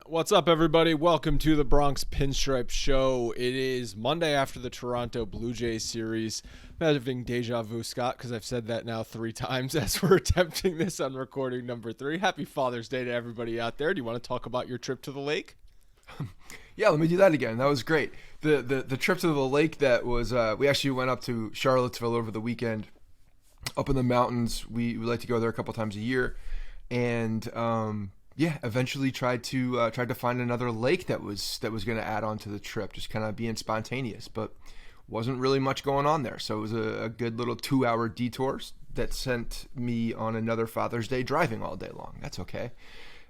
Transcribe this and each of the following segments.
What's up, everybody? Welcome to the Bronx Pinstripes show. It is Monday after the Toronto Blue Jays series. I'm having deja vu, Scott, because I've said that now 3 times as we're attempting this on recording number 3. Happy Father's Day to everybody out there. Do you want to talk about your trip to the lake? Yeah, let me do that again. That was great. The trip to the lake that was, we actually went up to Charlottesville over the weekend, up in the mountains. We like to go there a couple times a year, and eventually tried to find another lake that was going to add on to the trip, just kind of being spontaneous, but wasn't really much going on there. So it was a good little 2-hour detour that sent me on another Father's Day driving all day long. That's okay.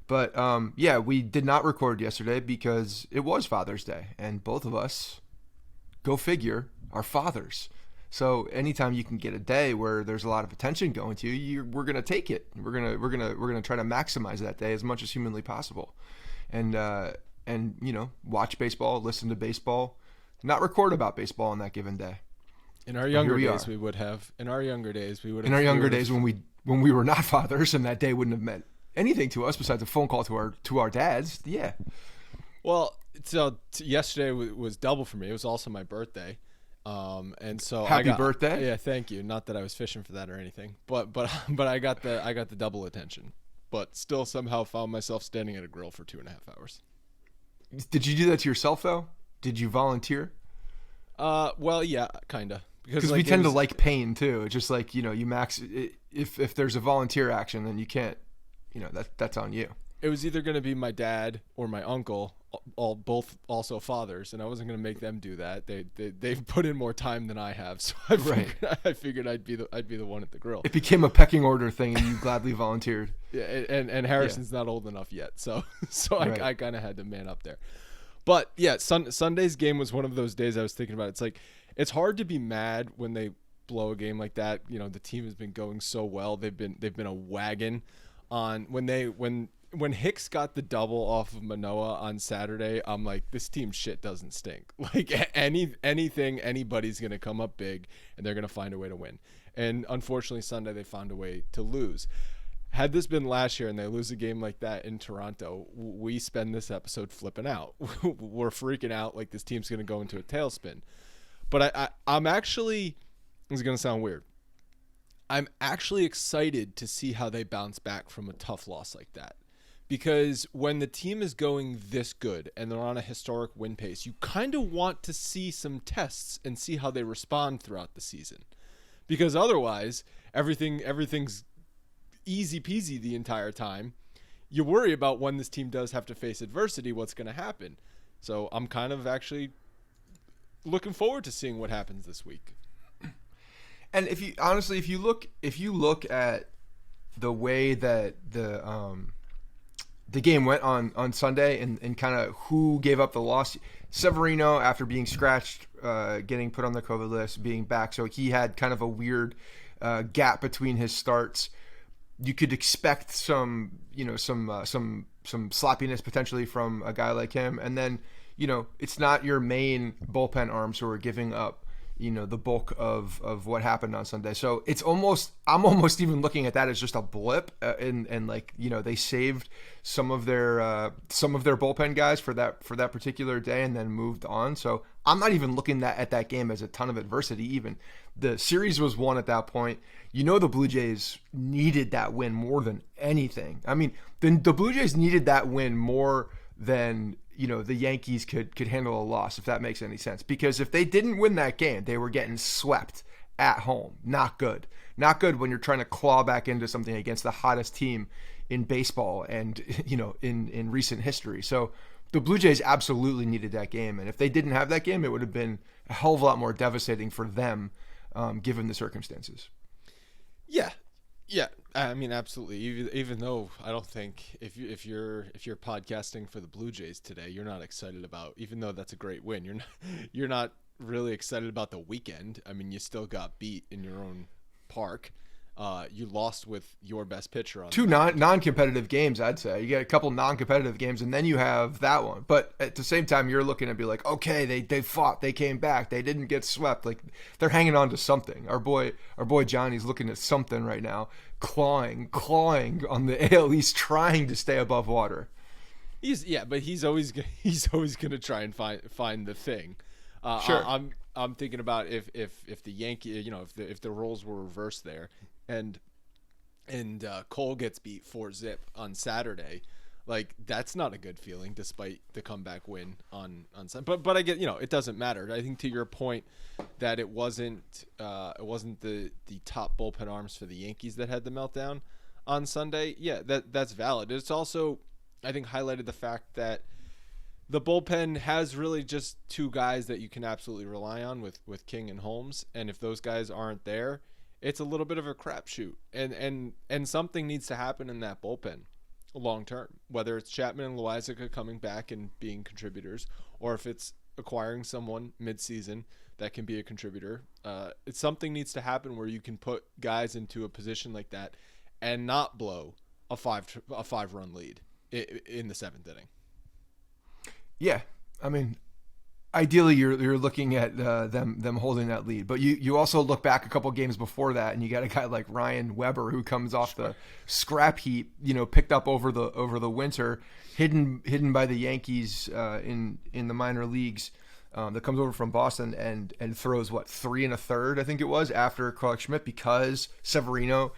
But we did not record yesterday because it was Father's Day, and both of us, go figure, are fathers. So anytime you can get a day where there's a lot of attention going to you, we're gonna take it. We're gonna try to maximize that day as much as humanly possible, and watch baseball, listen to baseball, not record about baseball on that given day. In our younger days, we would have. In our younger days, when we were not fathers, and that day wouldn't have meant anything to us besides a phone call to our dads. Yeah. Well, so yesterday was double for me. It was also my birthday. And so happy birthday. Yeah, thank you. Not that I was fishing for that or anything, but I got the double attention, but still somehow found myself standing at a grill for 2.5 hours. Did you do that to yourself though? Did you volunteer? Well, yeah, kind of. Because we tend to like pain too. It's just like, you max if there's a volunteer action, then you can't, that's on you. It was either going to be my dad or my uncle, both also fathers, and I wasn't going to make them do that. They've put in more time than I have, so I figured I'd be the one at the grill. It became a pecking order thing, and you gladly volunteered. Yeah, and Harrison's not old enough yet, so right. I kind of had to man up there. But yeah, Sunday's game was one of those days I was thinking about. It's like it's hard to be mad when they blow a game like that. The team has been going so well. They've been a wagon on when Hicks got the double off of Manoah on Saturday. I'm like, this team shit doesn't stink. Like anything, anybody's going to come up big and they're going to find a way to win. And unfortunately Sunday they found a way to lose. Had this been last year and they lose a game like that in Toronto, we spend this episode flipping out. We're freaking out like this team's going to go into a tailspin. But I'm actually, this is going to sound weird, I'm actually excited to see how they bounce back from a tough loss like that. Because when the team is going this good and they're on a historic win pace, you kind of want to see some tests and see how they respond throughout the season. Because otherwise, everything's easy peasy the entire time. You worry about when this team does have to face adversity, what's going to happen. So I'm kind of actually looking forward to seeing what happens this week. And if you look at the way that the game went on Sunday and kind of who gave up the loss, Severino, after being scratched, getting put on the COVID list, being back, so he had kind of a weird gap between his starts. You could expect some sloppiness potentially from a guy like him, and then it's not your main bullpen arms who are giving up the bulk of what happened on Sunday. So I'm almost even looking at that as just a blip, and they saved some of their bullpen guys for that particular day and then moved on. So I'm not even looking at that game as a ton of adversity. Even the series was won at that point. The Blue Jays needed that win more than anything. I mean, the Blue Jays needed that win more than the Yankees could handle a loss, if that makes any sense. Because if they didn't win that game, they were getting swept at home. Not good. Not good when you're trying to claw back into something against the hottest team in baseball and, in recent history. So the Blue Jays absolutely needed that game. And if they didn't have that game, it would have been a hell of a lot more devastating for them, given the circumstances. Yeah, I mean, absolutely. Even though I don't think if you're podcasting for the Blue Jays today, you're not excited about. Even though that's a great win, you're not really excited about the weekend. I mean, you still got beat in your own park. You lost with your best pitcher on 2 non-competitive games, I'd say. You get a couple non-competitive games, and then you have that one. But at the same time, you're looking at be like, okay, they fought, they came back, they didn't get swept. Like, they're hanging on to something. Our boy Johnny's looking at something right now, clawing on the AL East, trying to stay above water. But he's always gonna try and find the thing. Sure. I'm thinking about if the Yankee, if the roles were reversed there, and Cole gets beat 4-0 on Saturday, like that's not a good feeling despite the comeback win on Sunday. But I get, it doesn't matter. I think to your point that it wasn't the top bullpen arms for the Yankees that had the meltdown on Sunday. Yeah, that's valid. It's also, I think, highlighted the fact that the bullpen has really just two guys that you can absolutely rely on with King and Holmes, and if those guys aren't there, it's a little bit of a crapshoot, and something needs to happen in that bullpen long term, whether it's Chapman and Loaisiga coming back and being contributors, or if it's acquiring someone mid-season that can be a contributor. Something needs to happen where you can put guys into a position like that and not blow a 5-run lead in the 7th inning. Yeah, I mean, ideally you're looking at them holding that lead, but you also look back a couple games before that, and you got a guy like Ryan Weber who comes off the scrap heap, picked up over the winter, hidden by the Yankees in the minor leagues, that comes over from Boston and throws 3 1/3, I think it was, after Clark Schmidt, because Severino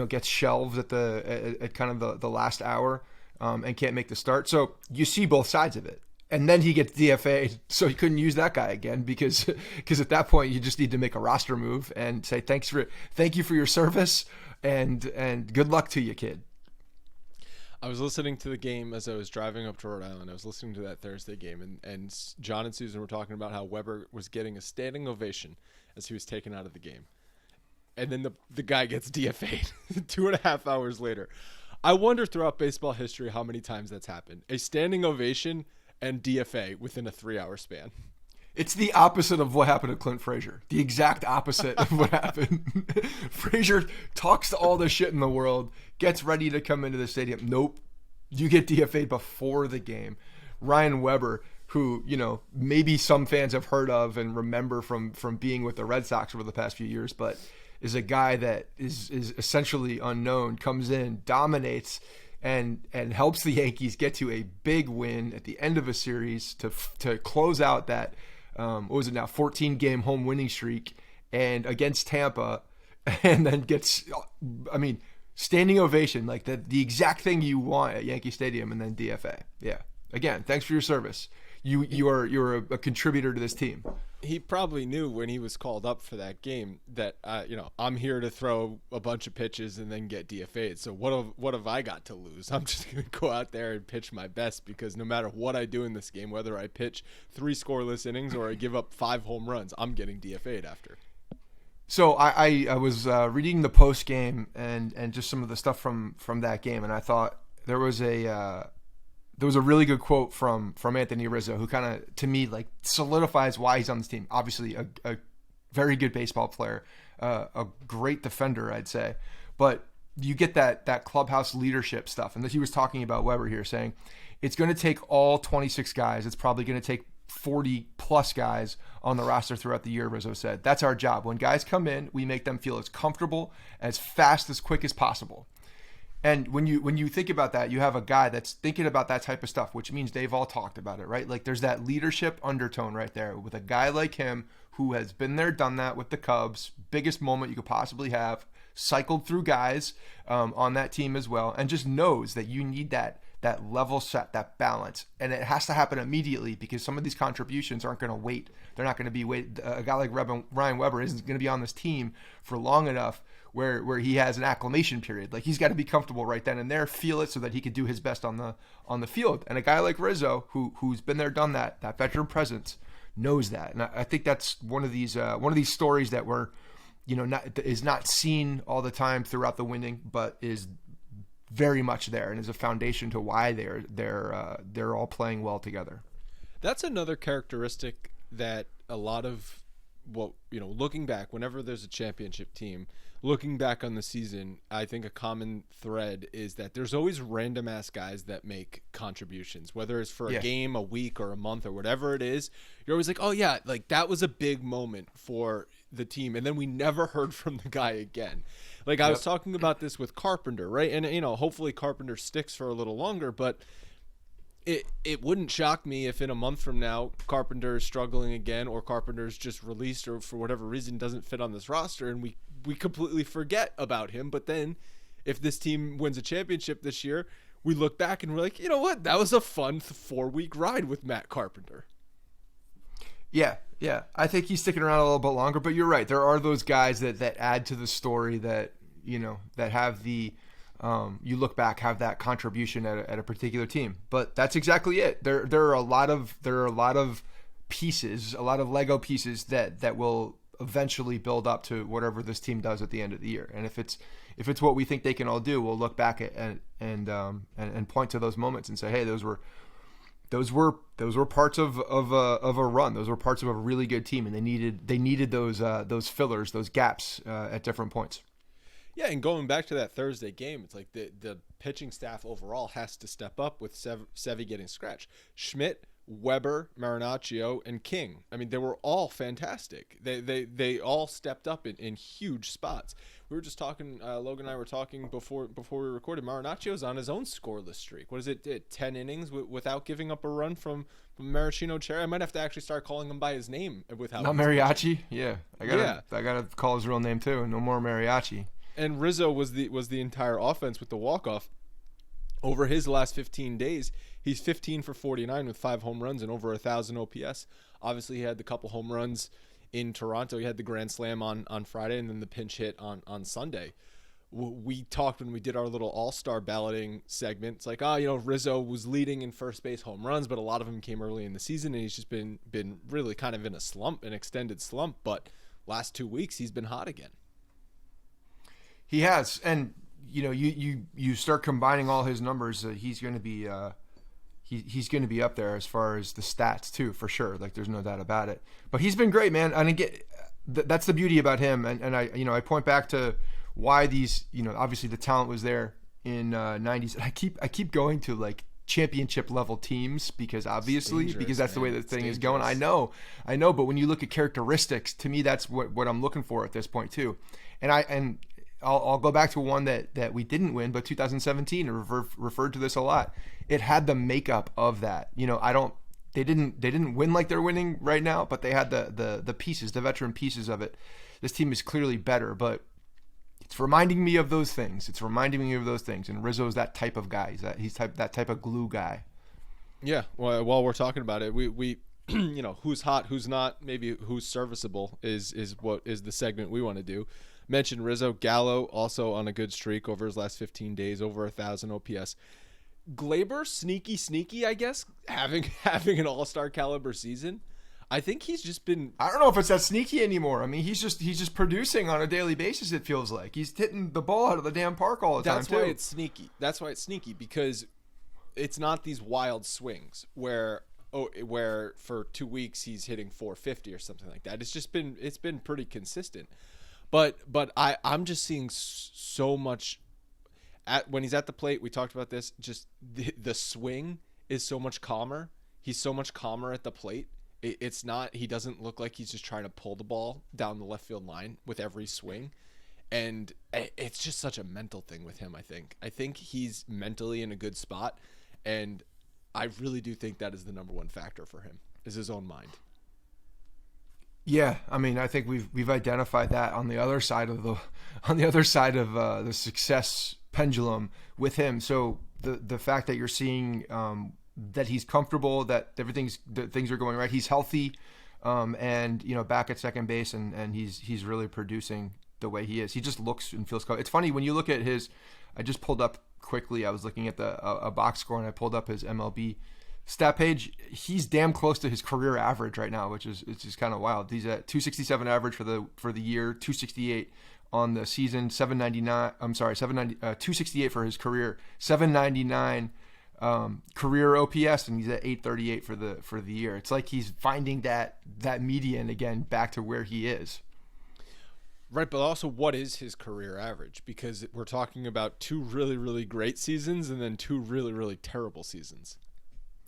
gets shelved at kind of the last hour, and can't make the start. So you see both sides of it. And then he gets DFA'd, so he couldn't use that guy again because at that point you just need to make a roster move and say thank you for your service and good luck to you, kid. I was listening to the game as I was driving up to Rhode Island. I was listening to that Thursday game, and John and Susan were talking about how Weber was getting a standing ovation as he was taken out of the game, and then the guy gets DFA'd 2.5 hours later. I wonder throughout baseball history how many times that's happened. A standing ovation and DFA within a 3-hour span. It's the opposite of what happened to Clint Frazier. The exact opposite of what happened. Frazier talks to all the shit in the world, gets ready to come into the stadium. Nope. You get DFA'd before the game. Ryan Weber, who, maybe some fans have heard of and remember from being with the Red Sox over the past few years, but is a guy that is essentially unknown, comes in, dominates, and helps the Yankees get to a big win at the end of a series to close out that 14-game home winning streak and against Tampa, and then gets, standing ovation, like the exact thing you want at Yankee Stadium, and then DFA. Yeah. Again, thanks for your service. You're a contributor to this team. He probably knew when he was called up for that game that I'm here to throw a bunch of pitches and then get DFA'd. So what have I got to lose? I'm just going to go out there and pitch my best, because no matter what I do in this game, whether I pitch 3 scoreless innings or I give up 5 home runs, I'm getting DFA'd after. So I was reading the post game and just some of the stuff from that game, and I thought there was a really good quote from Anthony Rizzo, who kind of, to me, like solidifies why he's on this team. Obviously a very good baseball player, a great defender, I'd say, but you get that clubhouse leadership stuff. And he was talking about Weber here, saying it's going to take all 26 guys. It's probably going to take 40 plus guys on the roster throughout the year, Rizzo said. That's our job. When guys come in, we make them feel as comfortable, as fast, as quick as possible. And when you think about that, you have a guy that's thinking about that type of stuff, which means they've all talked about it, right? Like there's that leadership undertone right there with a guy like him who has been there, done that with the Cubs, biggest moment you could possibly have, cycled through guys on that team as well, and just knows that you need that level set, that balance. And it has to happen immediately, because some of these contributions aren't going to wait. They're not going to be a guy like Ryan Weber isn't going to be on this team for long enough where he has an acclimation period. Like he's got to be comfortable right then and there, feel it so that he can do his best on the field. And a guy like Rizzo, who's been there, done that veteran presence, knows that. And I think that's one of these stories that we're, is not seen all the time throughout the winning, but is very much there and is a foundation to why they're all playing well together. That's another characteristic that a lot of looking back, whenever there's a championship team, looking back on the season, I think a common thread is that there's always random ass guys that make contributions, whether it's for a game, a week, or a month, or whatever it is. You're always like, oh yeah, like that was a big moment for the team, and then we never heard from the guy again. Like I was talking about this with Carpenter, right? And hopefully Carpenter sticks for a little longer, but it wouldn't shock me if in a month from now Carpenter is struggling again, or Carpenter's just released, or for whatever reason doesn't fit on this roster, and we completely forget about him. But then if this team wins a championship this year, we look back and we're like, you know what? That was a fun 4-week ride with Matt Carpenter. Yeah. I think he's sticking around a little bit longer, but you're right. There are those guys that add to the story that, that have the, you look back, have that contribution at a particular team. But that's exactly it. There are a lot of pieces, a lot of Lego pieces that will eventually build up to whatever this team does at the end of the year. And if it's what we think they can all do, we'll look back and point to those moments and say, hey, those were parts of a run. Those were parts of a really good team, and they needed those fillers, those gaps at different points. Yeah, and going back to that Thursday game, it's like the pitching staff overall has to step up with Sevy getting scratched. Schmidt, Weber, Marinaccio, and King. I mean, they were all fantastic. They all stepped up in huge spots. We were just talking, Logan and I were talking before we recorded. Marinaccio's on his own scoreless streak. What is it, 10 innings without giving up a run from Maraschino Cherry? I might have to actually start calling him by his name without. Not Mariachi? Yeah. I gotta call his real name too. No more Mariachi. And Rizzo was the entire offense with the walk-off. Over his last 15 days, he's 15 for 49 with 5 home runs and over 1,000 OPS. Obviously, he had the couple home runs in Toronto. He had the grand slam on Friday and then the pinch hit on Sunday. We talked when we did our little all-star balloting segment. It's like, Rizzo was leading in first base home runs, but a lot of them came early in the season, and he's just been really kind of in a slump, an extended slump. But last 2 weeks, he's been hot again. He has, and you start combining all his numbers. He's going to be he's going to be up there as far as the stats too, for sure. Like, there's no doubt about it. But he's been great, man. And again, that's the beauty about him. And I point back to why these, obviously the talent was there in 90s. And I keep going to like championship level teams because that's the way the thing is going. I know. But when you look at characteristics, to me, that's what I'm looking for at this point too. And I'll go back to one that we didn't win, but 2017, referred to this a lot. It had the makeup of that. They didn't win like they're winning right now, but they had the pieces, the veteran pieces of it. This team is clearly better, but it's reminding me of those things. And Rizzo's that type of guy. He's that type of glue guy. Yeah. Well, while we're talking about it, we who's hot, who's not, maybe who's serviceable is what is the segment we want to do. Mentioned Rizzo. Gallo also on a good streak over his last 15 days, over 1,000 OPS. Glaber, sneaky, I guess, having an all-star caliber season. I think he's just been. I don't know if it's that sneaky anymore. I mean, he's just producing on a daily basis. It feels like he's hitting the ball out of the damn park all the time. That's why it's sneaky. That's why it's sneaky, because it's not these wild swings where for 2 weeks he's hitting 450 or something like that. It's been pretty consistent. But I'm just seeing so much when he's at the plate. We talked about this. Just the swing is so much calmer. He's so much calmer at the plate. It's not. He doesn't look like he's just trying to pull the ball down the left field line with every swing, and it's just such a mental thing with him. I think he's mentally in a good spot, and I really do think that is the number one factor for him, is his own mind. Yeah, I mean, I think we've identified that on the other side of the success pendulum with him. So the fact that you're seeing that he's comfortable, that things are going right, he's healthy, and back at second base, and he's really producing the way he is. He just looks and feels comfortable. It's funny when you look at his. I just pulled up quickly. I was looking at a box score, and I pulled up his MLB stat page. He's damn close to his career average right now, which is kind of wild. He's at 267 average for the year, 268 on the season, 268 for his career, 799 career OPS, and he's at 838 for the year. It's like he's finding that median again back to where he is. Right, but also what is his career average? Because we're talking about 2 really, really great seasons and then 2 really, really terrible seasons.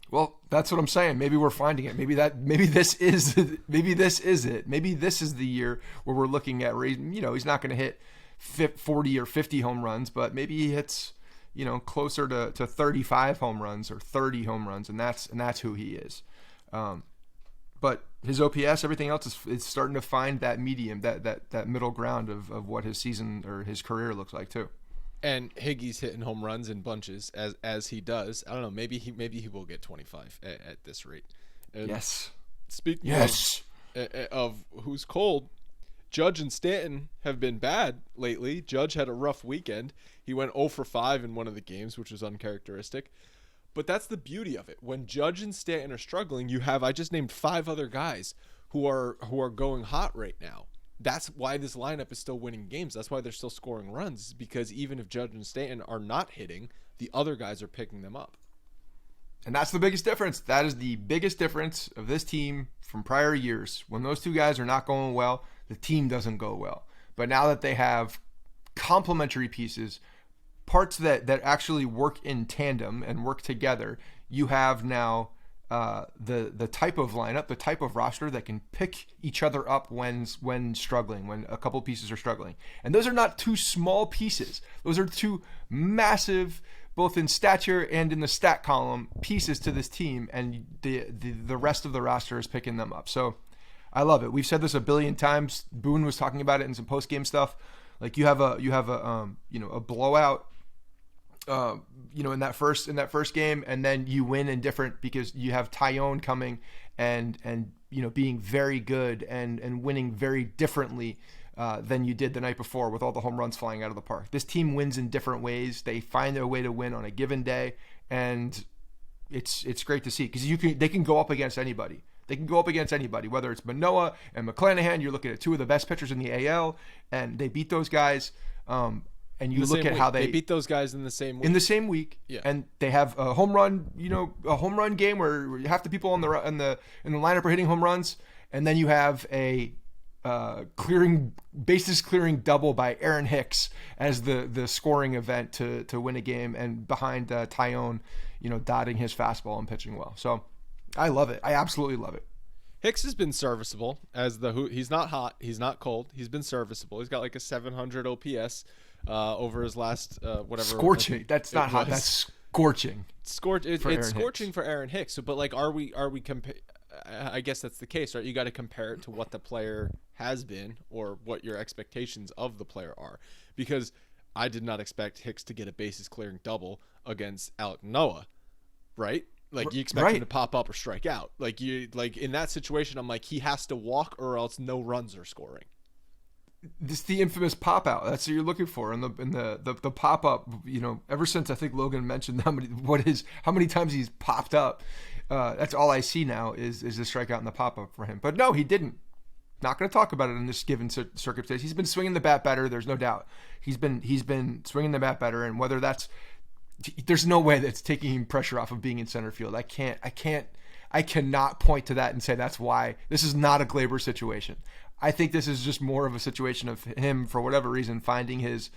Well, that's what I'm saying. Maybe we're finding it. Maybe this is it. Maybe this is the year where we're looking at, he's not going to hit 40 or 50 home runs, but maybe he hits, closer to 35 home runs or 30 home runs, and that's who he is. But his OPS, everything else is starting to find that medium, that middle ground of what his season or his career looks like too. And Higgy's hitting home runs in bunches as he does. I don't know. Maybe he will get 25 at this rate. And yes. Speaking of who's cold, Judge and Stanton have been bad lately. Judge had a rough weekend. He went 0 for 5 in one of the games, which was uncharacteristic. But that's the beauty of it. When Judge and Stanton are struggling, I just named 5 other guys who are going hot right now. That's why this lineup is still winning games. That's why they're still scoring runs, because even if Judge and Stanton are not hitting, the other guys are picking them up. And that's the biggest difference. That is the biggest difference of this team from prior years. When those two guys are not going well, the team doesn't go well. But now that they have complementary pieces, parts that actually work in tandem and work together, you have now the type of lineup, the type of roster that can pick each other up when struggling, when a couple pieces are struggling. And those are not 2 small pieces. Those are 2 massive, both in stature and in the stat column, pieces to this team, and the rest of the roster is picking them up. So I love it. We've said this a billion times. Boone was talking about it in some post-game stuff. Like you have a blowout in that first game, and then you win in different because you have Tyone coming and being very good and winning very differently than you did the night before with all the home runs flying out of the park. This team wins in different ways. They find their way to win on a given day, and it's great to see because they can go up against anybody. They can go up against anybody, whether it's Manoah and McClanahan. You're looking at 2 of the best pitchers in the AL, and they beat those guys. And you look at how they beat those guys in the same week. Yeah. And they have a home run, a home run game where half the people in the lineup are hitting home runs, and then you have a bases clearing double by Aaron Hicks as the scoring event to win a game, and behind Tyone, dotting his fastball and pitching well. So I love it. I absolutely love it. Hicks has been serviceable he's not hot, he's not cold. He's been serviceable. He's got like a 700 OPS over his last whatever. Scorching. That's not hot. That's scorching. It's scorching for Aaron Hicks. So, but like, are we I guess that's the case, right? You got to compare it to what the player has been or what your expectations of the player are, because I did not expect Hicks to get a bases clearing double against Alek Manoah, right? Like you expect him to pop up or strike out. Like in that situation, I'm like, he has to walk or else no runs are scoring. This is the infamous pop out. That's what you're looking for in the pop up. Ever since I think Logan mentioned how many times he's popped up. That's all I see now is the strikeout and the pop up for him. But no, he didn't. Not going to talk about it in this given circumstance. He's been swinging the bat better. There's no doubt. He's been swinging the bat better, and whether there's no way that's taking pressure off of being in center field. I cannot point to that and say that's why. This is not a Glaber situation. I think this is just more of a situation of him, for whatever reason, finding his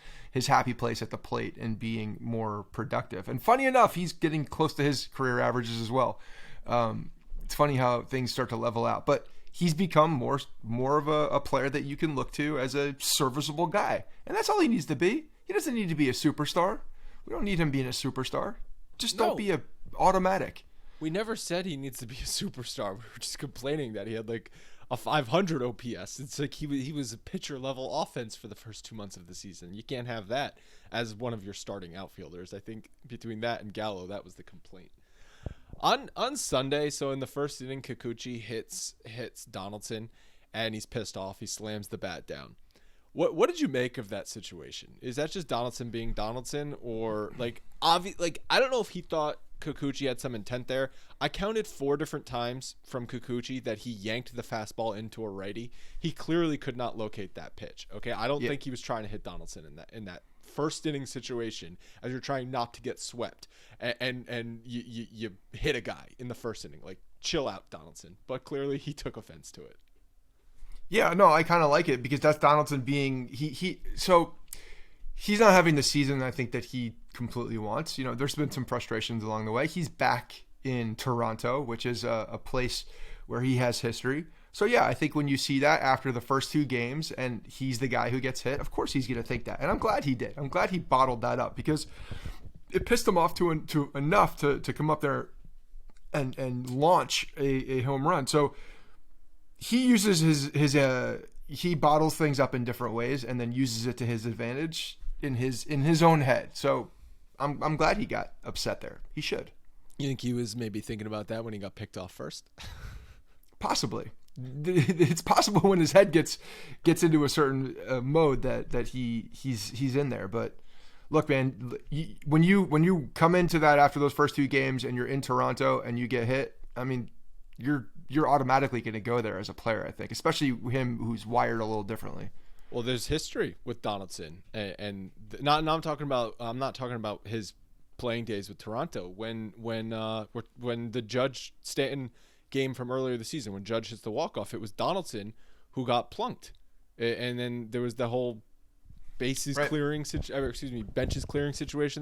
happy place at the plate and being more productive. And funny enough, he's getting close to his career averages as well. It's funny how things start to level out, but he's become more of a player that you can look to as a serviceable guy. And that's all he needs to be. He doesn't need to be a superstar. We don't need him being a superstar. Just don't be a automatic. We never said he needs to be a superstar. We were just complaining that he had like a 500 OPS. It's like he was a pitcher level offense for the first 2 months of the season. You can't have that as one of your starting outfielders. I think between that and Gallo, that was the complaint. On Sunday, so in the first inning, Kikuchi hits Donaldson, and he's pissed off. He slams the bat down. What did you make of that situation? Is that just Donaldson being Donaldson, or I don't know if he thought Kikuchi had some intent there. I counted 4 different times from Kikuchi that he yanked the fastball into a righty. He clearly could not locate that pitch. Okay, I don't think he was trying to hit Donaldson in that first inning situation as you're trying not to get swept, and you hit a guy in the first inning. Like, chill out, Donaldson. But clearly he took offense to it. Yeah, no, I kind of like it because that's Donaldson being so he's not having the season I think that he completely wants. There's been some frustrations along the way. He's back in Toronto, which is a place where he has history. So yeah, I think when you see that after the first 2 games and he's the guy who gets hit, of course he's going to think that. And I'm glad he did. I'm glad he bottled that up because it pissed him off to enough to come up there and launch a home run. So he uses his he bottles things up in different ways and then uses it to his advantage in his own head. So I'm glad he got upset there. He should. You think he was maybe thinking about that when he got picked off first? Possibly. It's possible when his head gets into a certain mode that he's in there. But look, man, when you come into that after those first two games and you're in Toronto and you get hit, I mean, you're automatically going to go there as a player, I think, especially him who's wired a little differently. Well, there's history with Donaldson, and I'm not talking about his playing days with Toronto. When the Judge Stanton game from earlier this season, when Judge hits the walk-off, it was Donaldson who got plunked, and then there was the whole benches clearing situation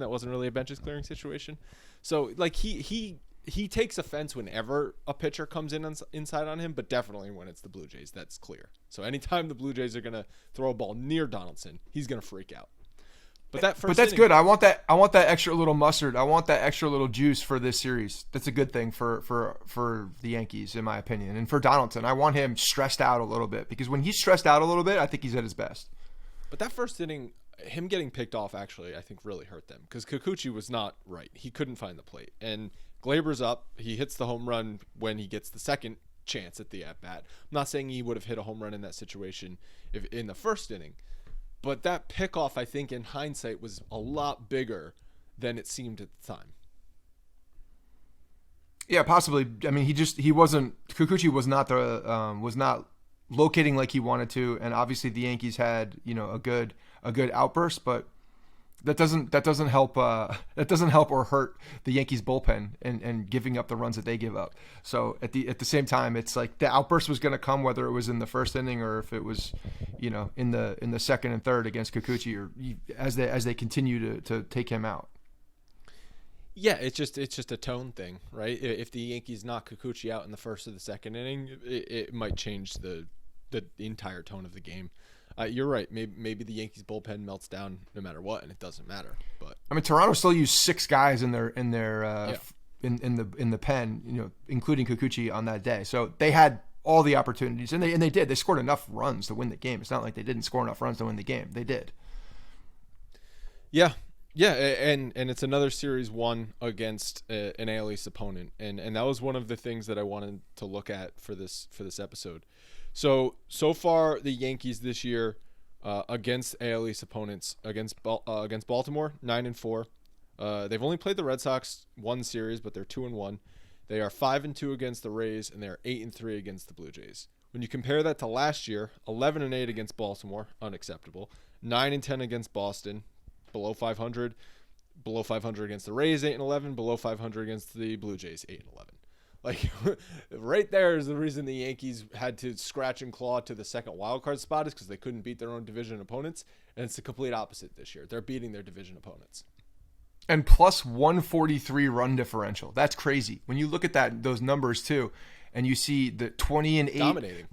that wasn't really a benches clearing situation. So like he takes offense whenever a pitcher comes inside on him, but definitely when it's the Blue Jays, that's clear. So anytime the Blue Jays are gonna throw a ball near Donaldson, he's gonna freak out. But that's good. I want that extra little mustard. I want that extra little juice for this series. That's a good thing for the Yankees, in my opinion. And for Donaldson, I want him stressed out a little bit, because when he's stressed out a little bit, I think he's at his best. But that first inning, him getting picked off actually, I think really hurt them, because Kikuchi was not right. He couldn't find the plate. And Glaber's up. He hits the home run when he gets the second chance at the at-bat. I'm not saying he would have hit a home run in that situation if in the first inning. But that pickoff, I think, in hindsight, was a lot bigger than it seemed at the time. Yeah, possibly. I mean, Kikuchi was not locating like he wanted to, and obviously the Yankees had a good outburst, but that doesn't help or hurt the Yankees bullpen and giving up the runs that they give up. So at the same time, it's like the outburst was going to come whether it was in the first inning or if it was in the second and third against Kikuchi, or as they continue to take him out. Yeah, it's just a tone thing, right? If the Yankees knock Kikuchi out in the first or the second inning, it might change the entire tone of the game. You're right. Maybe the Yankees bullpen melts down no matter what, and it doesn't matter. But I mean, Toronto still used 6 guys in the pen, including Kikuchi on that day. So they had all the opportunities, and they did. They scored enough runs to win the game. It's not like they didn't score enough runs to win the game. They did. Yeah, and it's another series won against an AL East opponent, and that was one of the things that I wanted to look at for this episode. So far the Yankees this year against AL East opponents against Baltimore 9-4. They've only played the Red Sox one series, but they're 2-1. They are 5-2 against the Rays, and they are 8-3 against the Blue Jays. When you compare that to last year, 11-8 against Baltimore, unacceptable. 9-10 against Boston, below 500. Below 500 against the Rays, 8-11. Below 500 against the Blue Jays, 8-11. Like, right there is the reason the Yankees had to scratch and claw to the second wildcard spot, is because they couldn't beat their own division opponents. And it's the complete opposite this year. They're beating their division opponents. And plus 143 run differential. That's crazy. When you look at those numbers too, and you see the 20-8 dominating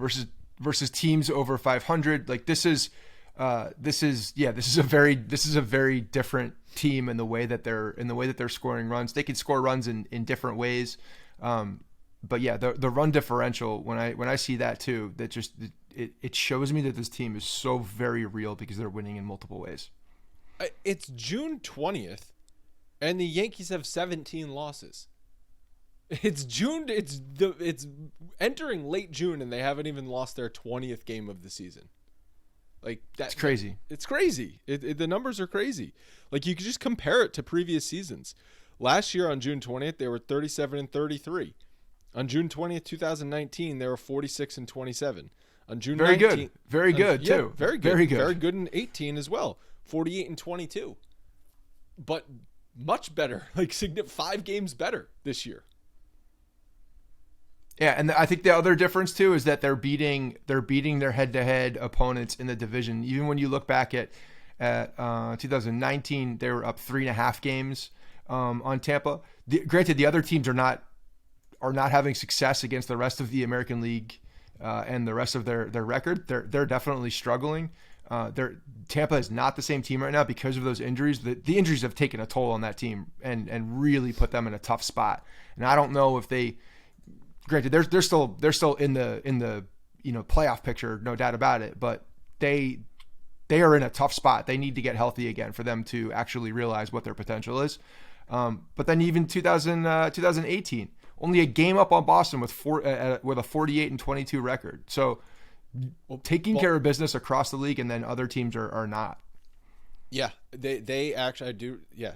versus teams over 500, like this is a very different team in the way that they're scoring runs. They can score runs in different ways. But yeah, the run differential, when I see that too, that just it shows me that this team is so very real because they're winning in multiple ways. It's June 20th, and the Yankees have 17 losses. It's entering late June, and they haven't even lost their 20th game of the season. Like that's crazy. It's crazy. The numbers are crazy. Like, you could just compare it to previous seasons. Last year on June 20th, they were 37-33. On June 20th, 2019, they were 46-27. On June 19th, very good too. Very good in 18 as well. 48-22. But much better, like 5 games better this year. Yeah, and I think the other difference too is that they're beating their head-to-head opponents in the division. Even when you look back at 2019, they were up 3.5 games on Tampa. Granted, the other teams are not having success against the rest of the American League and the rest of their record. They're definitely struggling. Tampa is not the same team right now because of those injuries. The injuries have taken a toll on that team and really put them in a tough spot. And I don't know if they, granted, they're still in the playoff picture, no doubt about it. But they are in a tough spot. They need to get healthy again for them to actually realize what their potential is. But then even 2018, only a game up on Boston with a 48-22 record. So taking care of business across the league, and then other teams are not. Yeah, they actually do. Yeah,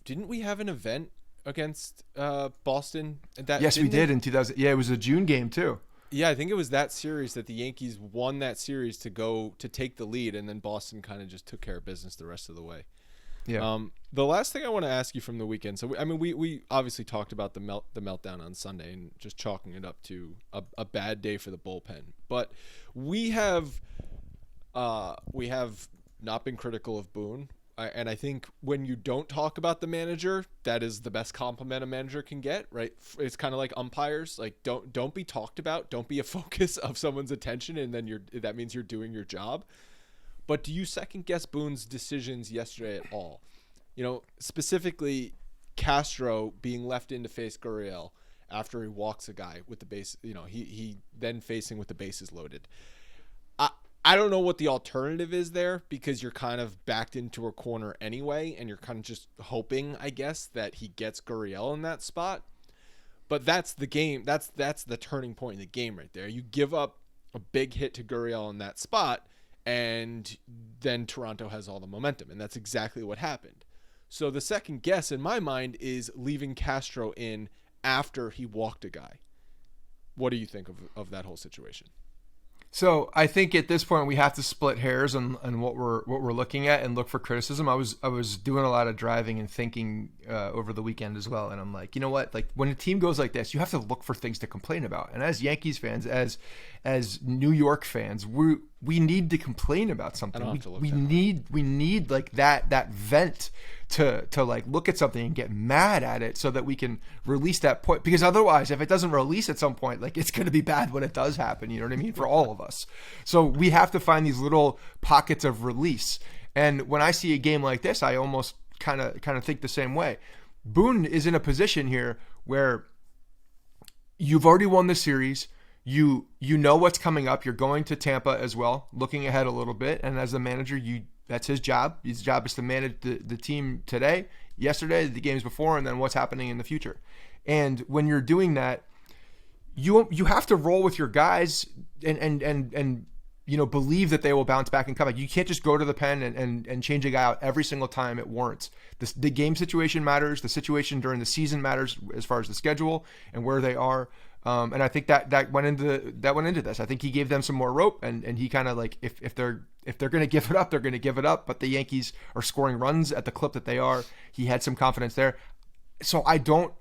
didn't we have an event against Boston? Yes, we did in 2000. Yeah, it was a June game too. Yeah, I think it was that series that the Yankees won that series to take the lead, and then Boston kind of just took care of business the rest of the way. Yeah. The last thing I want to ask you from the weekend. So we obviously talked about the meltdown on Sunday and just chalking it up to a bad day for the bullpen. But we have not been critical of Boone. And I think when you don't talk about the manager, that is the best compliment a manager can get, right? It's kind of like umpires. Like don't be talked about. Don't be a focus of someone's attention, and then that means you're doing your job. But do you second guess Boone's decisions yesterday at all? Specifically Castro being left in to face Gurriel after he walks a guy with the base, he then facing with the bases loaded. I don't know what the alternative is there, because you're kind of backed into a corner anyway, and you're kind of just hoping, I guess, that he gets Gurriel in that spot. But that's the game. That's the turning point in the game right there. You give up a big hit to Gurriel in that spot, and then Toronto has all the momentum, and that's exactly what happened. So the second guess in my mind is leaving Castro in after he walked a guy. What do you think of that whole situation? So I think at this point we have to split hairs on what we're looking at and look for criticism. I was doing a lot of driving and thinking over the weekend as well, and I'm like, you know what? Like, when a team goes like this, you have to look for things to complain about. And as Yankees fans, as New York fans, we need to complain about something. We need like that vent to like look at something and get mad at it so that we can release that point. Because otherwise, if it doesn't release at some point, like, it's going to be bad when it does happen. You know what I mean? For all of us. So we have to find these little pockets of release. And when I see a game like this, I almost kind of think the same way. Boone is in a position here where you've already won the series. You know what's coming up. You're going to Tampa as well, looking ahead a little bit. And as the manager, that's his job. His job is to manage the team today, yesterday, the games before, and then what's happening in the future. And when you're doing that, you have to roll with your guys and believe that they will bounce back and come back. You can't just go to the pen and change a guy out every single time it warrants. The game situation matters. The situation during the season matters as far as the schedule and where they are. And I think that went into this. I think he gave them some more rope, and he kind of like, if they're going to give it up, they're going to give it up. But the Yankees are scoring runs at the clip that they are. He had some confidence there. So I don't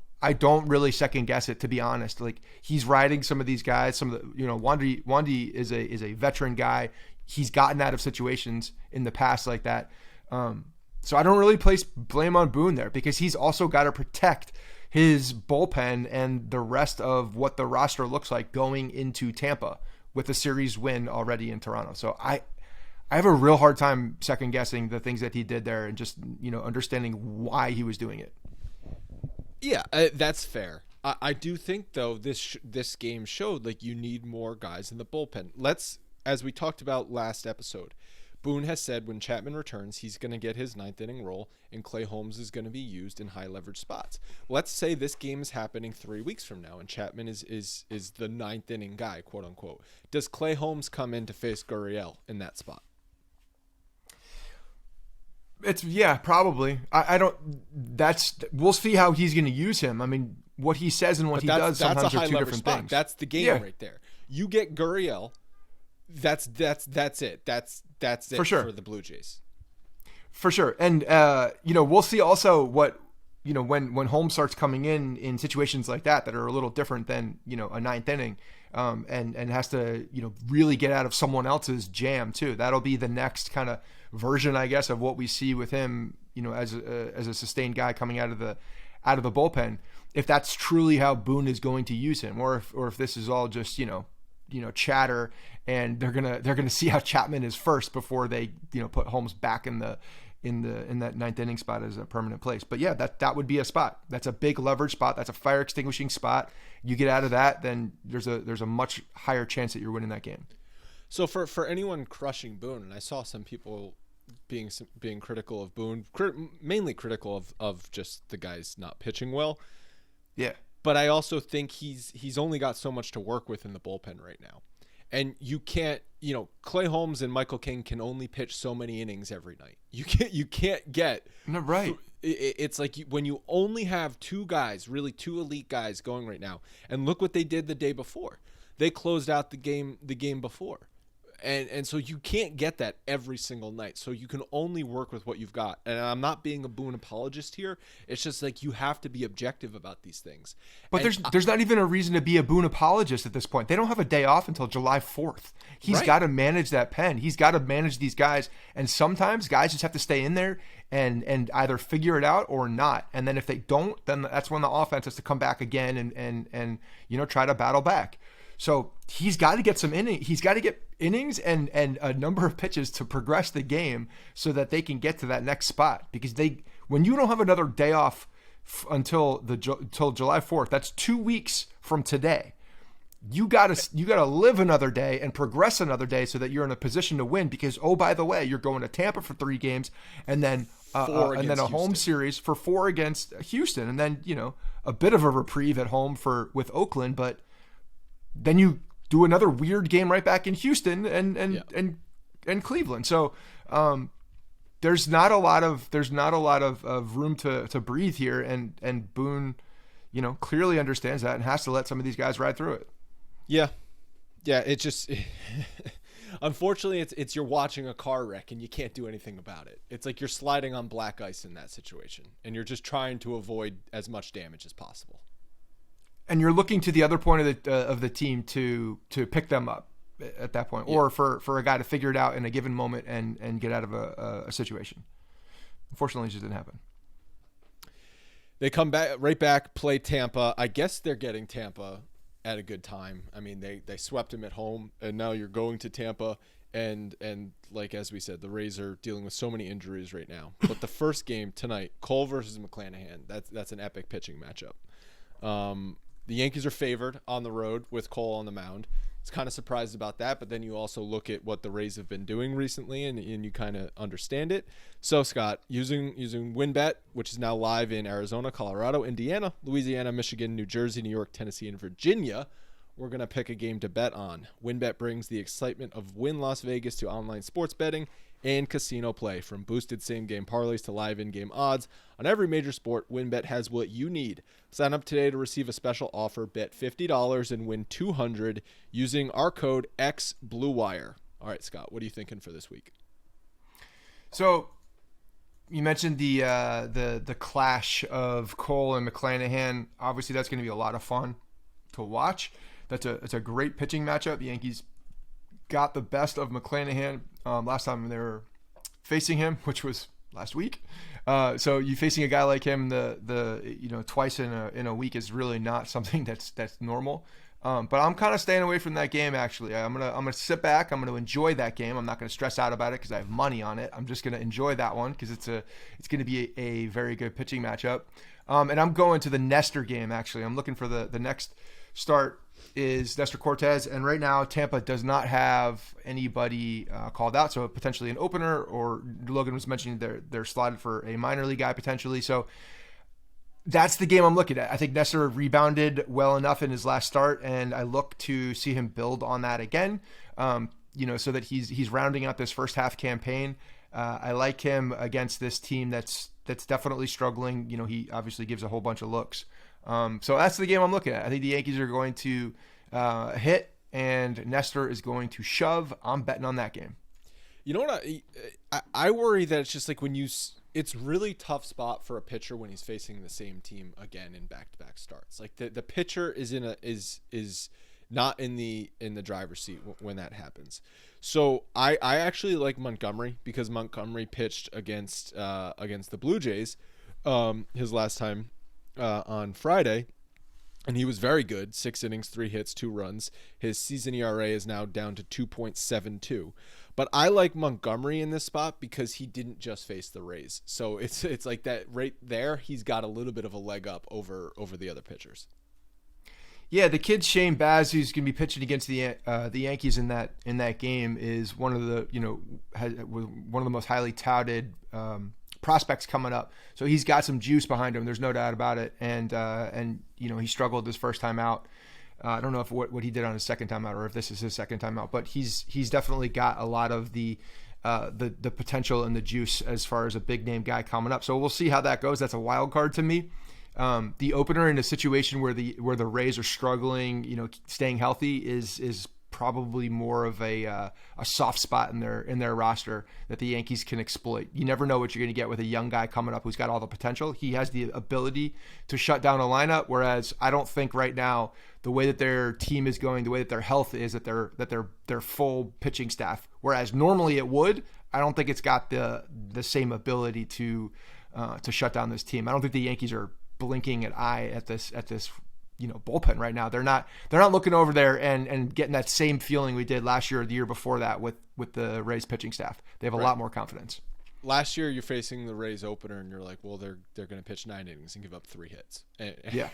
really second guess it, to be honest. Like, he's riding some of these guys. Some of the, Wandy is a veteran guy. He's gotten out of situations in the past like that. So I don't really place blame on Boone there, because he's also got to protect his bullpen and the rest of what the roster looks like going into Tampa with a series win already in Toronto. So I have a real hard time second guessing the things that he did there, and just, understanding why he was doing it. Yeah, that's fair. I do think, though, this game showed, like, you need more guys in the bullpen. As we talked about last episode, Boone has said when Chapman returns, he's going to get his ninth inning role, and Clay Holmes is going to be used in high leverage spots. Let's say this game is happening 3 weeks from now, and Chapman is the ninth inning guy, quote unquote. Does Clay Holmes come in to face Gurriel in that spot? Probably. We'll see how he's going to use him. I mean, what he says and what he does sometimes are two different things. That's the game right there. You get Gurriel, that's it. That's it for sure for the Blue Jays. For sure. And we'll see also what, when Holmes starts coming in situations like that are a little different than, a ninth inning, and has to, really get out of someone else's jam too. That'll be the next kind of version, I guess, of what we see with him, as a sustained guy coming out of the bullpen. If that's truly how Boone is going to use him, or if this is all just, chatter, and they're gonna see how Chapman is first before they put Holmes back in that ninth inning spot as a permanent place. But yeah, that would be a spot. That's a big leverage spot. That's a fire extinguishing spot. You get out of that, then there's a much higher chance that you're winning that game. So for anyone crushing Boone, and I saw some people being critical of Boone, mainly critical of just the guys not pitching well. Yeah. But I also think he's only got so much to work with in the bullpen right now. And you can't, Clay Holmes and Michael King can only pitch so many innings every night. You can't get no, right. It's like when you only have two guys, really two elite guys going right now. And look what they did the day before. They closed out the game before. And so you can't get that every single night. So you can only work with what you've got. And I'm not being a Boone apologist here. It's just like you have to be objective about these things. But there's not even a reason to be a Boone apologist at this point. They don't have a day off until July 4th. He's got to manage that pen. He's got to manage these guys. And sometimes guys just have to stay in there and either figure it out or not. And then if they don't, then that's when the offense has to come back again and try to battle back. So he's got to get some innings. He's got to get innings and a number of pitches to progress the game so that they can get to that next spot. Because when you don't have another day off until July 4th, that's 2 weeks from today. You gotta live another day and progress another day so that you're in a position to win. Because by the way, you're going to Tampa for 3 games and then a home series for 4 against Houston, and then a bit of a reprieve at home with Oakland, but then you do another weird game right back in Houston and Cleveland. So there's not a lot of room to breathe here, and Boone, clearly understands that and has to let some of these guys ride through it. Yeah. It just unfortunately it's you're watching a car wreck and you can't do anything about it. It's like you're sliding on black ice in that situation, and you're just trying to avoid as much damage as possible. And you're looking to the other point of the team to pick them up at that point, or for a guy to figure it out in a given moment and get out of a situation. Unfortunately, it just didn't happen. They come back, play Tampa. I guess they're getting Tampa at a good time. I mean, they swept him at home, and now you're going to Tampa, and like as we said, the Rays are dealing with so many injuries right now. But the first game tonight, Cole versus McClanahan, that's an epic pitching matchup. The Yankees are favored on the road with Cole on the mound. It's kind of surprised about that, but then you also look at what the Rays have been doing recently, and you kind of understand it. So, Scott, using WynnBET, which is now live in Arizona, Colorado, Indiana, Louisiana, Michigan, New Jersey, New York, Tennessee, and Virginia, we're going to pick a game to bet on. WynnBET brings the excitement of Wynn Las Vegas to online sports betting and casino play. From boosted same-game parlays to live in-game odds on every major sport, WynnBET has what you need. Sign up today to receive a special offer. Bet $50 and win $200 using our code XBlueWire. All right, Scott, what are you thinking for this week? So you mentioned the clash of Cole and McClanahan. Obviously, that's going to be a lot of fun to watch. It's a great pitching matchup. The Yankees got the best of McClanahan last time they were facing him, which was last week. So you facing a guy like him twice in a week is really not something that's normal. But I'm kind of staying away from that game. Actually, I'm gonna sit back. I'm gonna enjoy that game. I'm not gonna stress out about it because I have money on it. I'm just gonna enjoy that one because it's gonna be a very good pitching matchup. And I'm going to the Nestor game. Actually, I'm looking for the next start is Nestor Cortez, and right now Tampa does not have anybody called out, so potentially an opener, or Logan was mentioning they're slotted for a minor league guy potentially. So that's the game I'm looking at. I think Nestor rebounded well enough in his last start, and I look to see him build on that again, so that he's rounding out this first half campaign. I like him against this team that's definitely struggling. He obviously gives a whole bunch of looks. So that's the game I'm looking at. I think the Yankees are going to hit, and Nestor is going to shove. I'm betting on that game. You know what? I worry that it's just like it's really tough spot for a pitcher when he's facing the same team again in back-to-back starts. Like the pitcher is not in the driver's seat when that happens. So I actually like Montgomery because Montgomery pitched against the Blue Jays his last time on Friday, And he was very good. 6 innings, 3 hits, 2 runs. His season ERA is now down to 2.72. But I like Montgomery in this spot because he didn't just face the Rays. So it's like that right there. He's got a little bit of a leg up over the other pitchers. Yeah, the kid Shane Baz, who's going to be pitching against the Yankees in that game, is one of the one of the most highly touted prospects coming up. So he's got some juice behind him. There's no doubt about it. And he struggled his first time out. I don't know if what he did on his second time out or if this is his second time out, but he's definitely got a lot of the potential and the juice as far as a big name guy coming up. So we'll see how that goes. That's a wild card to me. The opener in a situation where the Rays are struggling, staying healthy is probably more of a soft spot in their roster that the Yankees can exploit. You never know what you're going to get with a young guy coming up who's got all the potential. He has the ability to shut down a lineup, whereas I don't think right now the way that their team is going, the way that their health is, that they're full pitching staff. Whereas normally it would, I don't think it's got the same ability to shut down this team. I don't think the Yankees are blinking an eye at this bullpen right now. They're not looking over there and getting that same feeling we did last year or the year before that with the Rays pitching staff. They have a lot more confidence. Last year you're facing the Rays opener and you're like, well, they're going to pitch 9 innings and give up 3 hits. Yeah.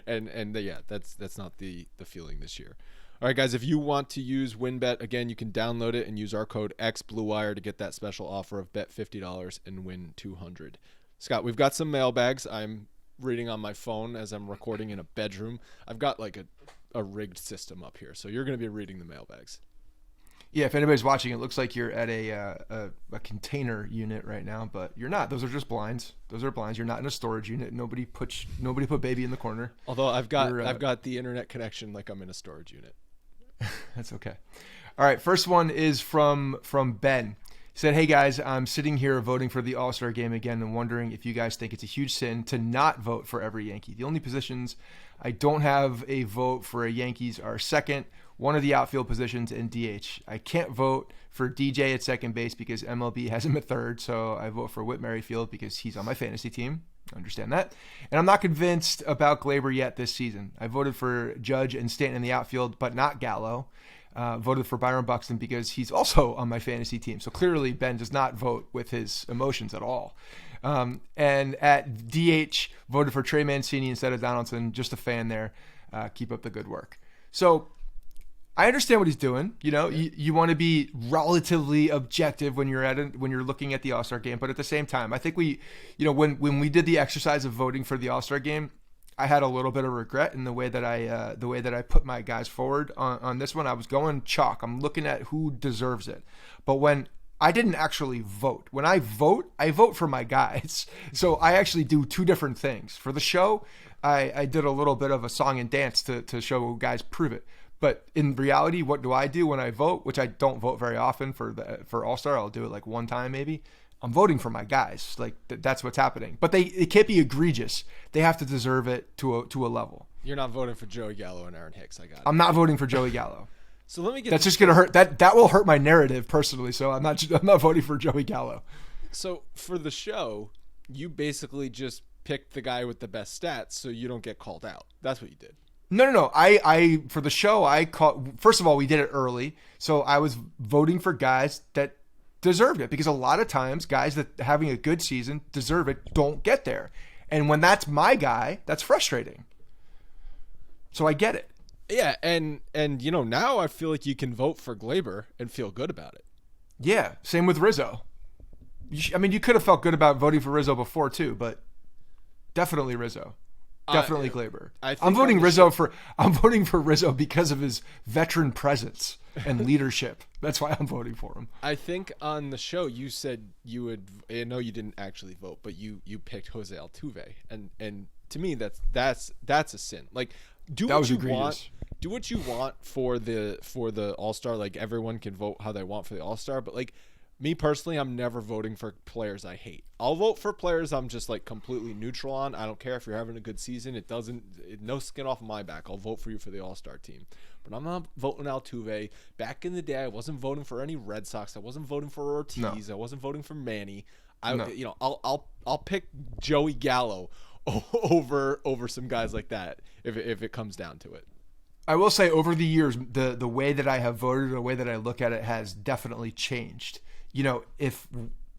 That's not the feeling this year. All right, guys, if you want to use WinBet, again, you can download it and use our code XBlueWire to get that special offer of bet $50 and win $200. Scott, we've got some mailbags. I'm reading on my phone as I'm recording in a bedroom. I've got like a rigged system up here, so you're going to be reading the mailbags. Yeah, if anybody's watching, it looks like you're at a container unit right now, but you're not. Those are just blinds. Those are blinds. You're not in a storage unit. Nobody put baby in the corner. Although I've got the internet connection like I'm in a storage unit. That's okay. All right, first one is from Ben. He said, hey guys, I'm sitting here voting for the All-Star game again and wondering if you guys think it's a huge sin to not vote for every Yankee. The only positions I don't have a vote for a Yankees are second, one of the outfield positions, and DH. I can't vote for DJ at second base because MLB has him at third, so I vote for Whit Merrifield because he's on my fantasy team. I understand that. And I'm not convinced about Glaber yet this season. I voted for Judge and Stanton in the outfield, but not Gallo. Voted for Byron Buxton because he's also on my fantasy team. So clearly Ben does not vote with his emotions at all. And at DH, voted for Trey Mancini instead of Donaldson. Just a fan there. Keep up the good work. So I understand what he's doing. You want to be relatively objective when you're looking at the All-Star game. But at the same time, I think when we did the exercise of voting for the All-Star game, I had a little bit of regret in the way that I put my guys forward on this one. I was going chalk. I'm looking at who deserves it. But when I didn't actually vote, when I vote for my guys. So I actually do 2 different things. For the show, I did a little bit of a song and dance to show guys prove it. But in reality, what do I do when I vote? Which I don't vote very often for All-Star. I'll do it like one time maybe. I'm voting for my guys. Like that's what's happening. But it can't be egregious. They have to deserve it to a level. You're not voting for Joey Gallo and Aaron Hicks. I got it. I'm not voting for Joey Gallo. So let me get. That's just gonna hurt. That will hurt my narrative personally. So I'm not voting for Joey Gallo. So for the show, you basically just picked the guy with the best stats, so you don't get called out. That's what you did. No. I for the show, first of all, we did it early. So I was voting for guys that deserved it because a lot of times guys that having a good season deserve it don't get there. And when that's my guy, that's frustrating. So I get it. Yeah. And now I feel like you can vote for Glaber and feel good about it. Yeah. Same with Rizzo. You could have felt good about voting for Rizzo before too, but definitely Rizzo. Definitely Glaber. I'm voting for Rizzo because of his veteran presence and leadership. That's why I'm voting for him. I think on the show you said you would. I know you didn't actually vote, but you picked Jose Altuve, and to me that's a sin. Like do what you want. Do what you want for the All-Star. Like everyone can vote how they want for the All-Star, but like. Me personally, I'm never voting for players I hate. I'll vote for players I'm just like completely neutral on. I don't care if you're having a good season. No skin off my back. I'll vote for you for the All-Star team. But I'm not voting Altuve. Back in the day, I wasn't voting for any Red Sox. I wasn't voting for Ortiz. No. I wasn't voting for Manny. I'll pick Joey Gallo over some guys like that if it comes down to it. I will say over the years, the way that I have voted, the way that I look at it has definitely changed. If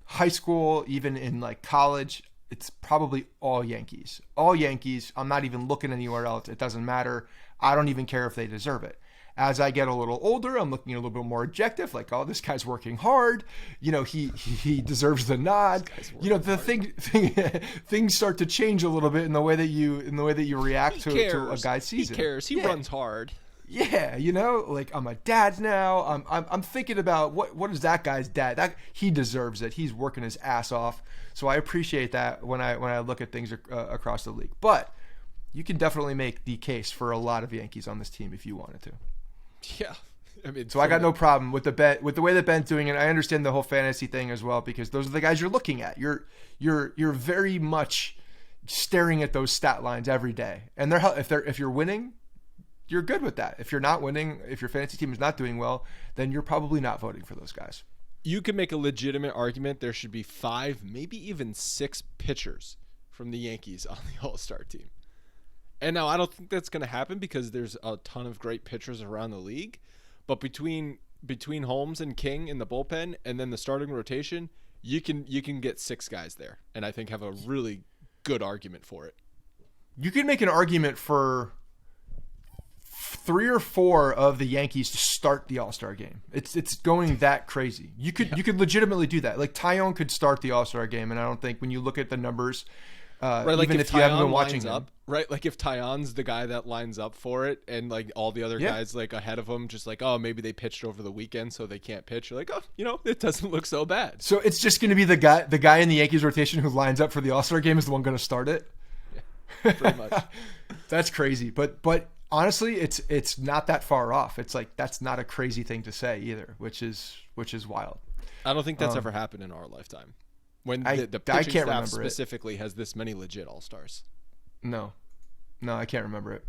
high school, even in like college, it's probably all Yankees. All Yankees. I'm not even looking anywhere else. It doesn't matter. I don't even care if they deserve it. As I get a little older, I'm looking a little bit more objective, like, oh, this guy's working hard. He deserves the nod. Things start to change a little bit in the way that you react to a guy's season. He cares. He runs hard. Yeah, like I'm a dad now. I'm thinking about what is that guy's dad? He deserves it. He's working his ass off. So I appreciate that when I look at things across the league. But you can definitely make the case for a lot of Yankees on this team if you wanted to. Yeah. So I got no problem with the way that Ben's doing it. I understand the whole fantasy thing as well, because those are the guys you're looking at. You're very much staring at those stat lines every day. And if you're winning, you're good with that. If you're not winning, if your fantasy team is not doing well, then you're probably not voting for those guys. You can make a legitimate argument there should be 5, maybe even 6 pitchers from the Yankees on the All-Star team. And now I don't think that's going to happen because there's a ton of great pitchers around the league. But between Holmes and King in the bullpen and then the starting rotation, you can get 6 guys there, and I think have a really good argument for it. You can make an argument for 3 or 4 of the Yankees to start the All-Star game. It's going that crazy. You could legitimately do that. Like Taillon could start the All-Star game, and I don't think when you look at the numbers, right, like even if you haven't been watching him, up, right? Like if Taillon's the guy that lines up for it, and like all the other guys like ahead of him, just like, oh, maybe they pitched over the weekend, so they can't pitch. You're like, oh, it doesn't look so bad. So it's just going to be the guy in the Yankees rotation who lines up for the All-Star game is the one going to start it. Yeah, pretty much. That's crazy, but honestly, it's not that far off. It's like that's not a crazy thing to say either, which is wild. I don't think that's ever happened in our lifetime. When the pitching staff specifically has this many legit all-stars. No, I can't remember it.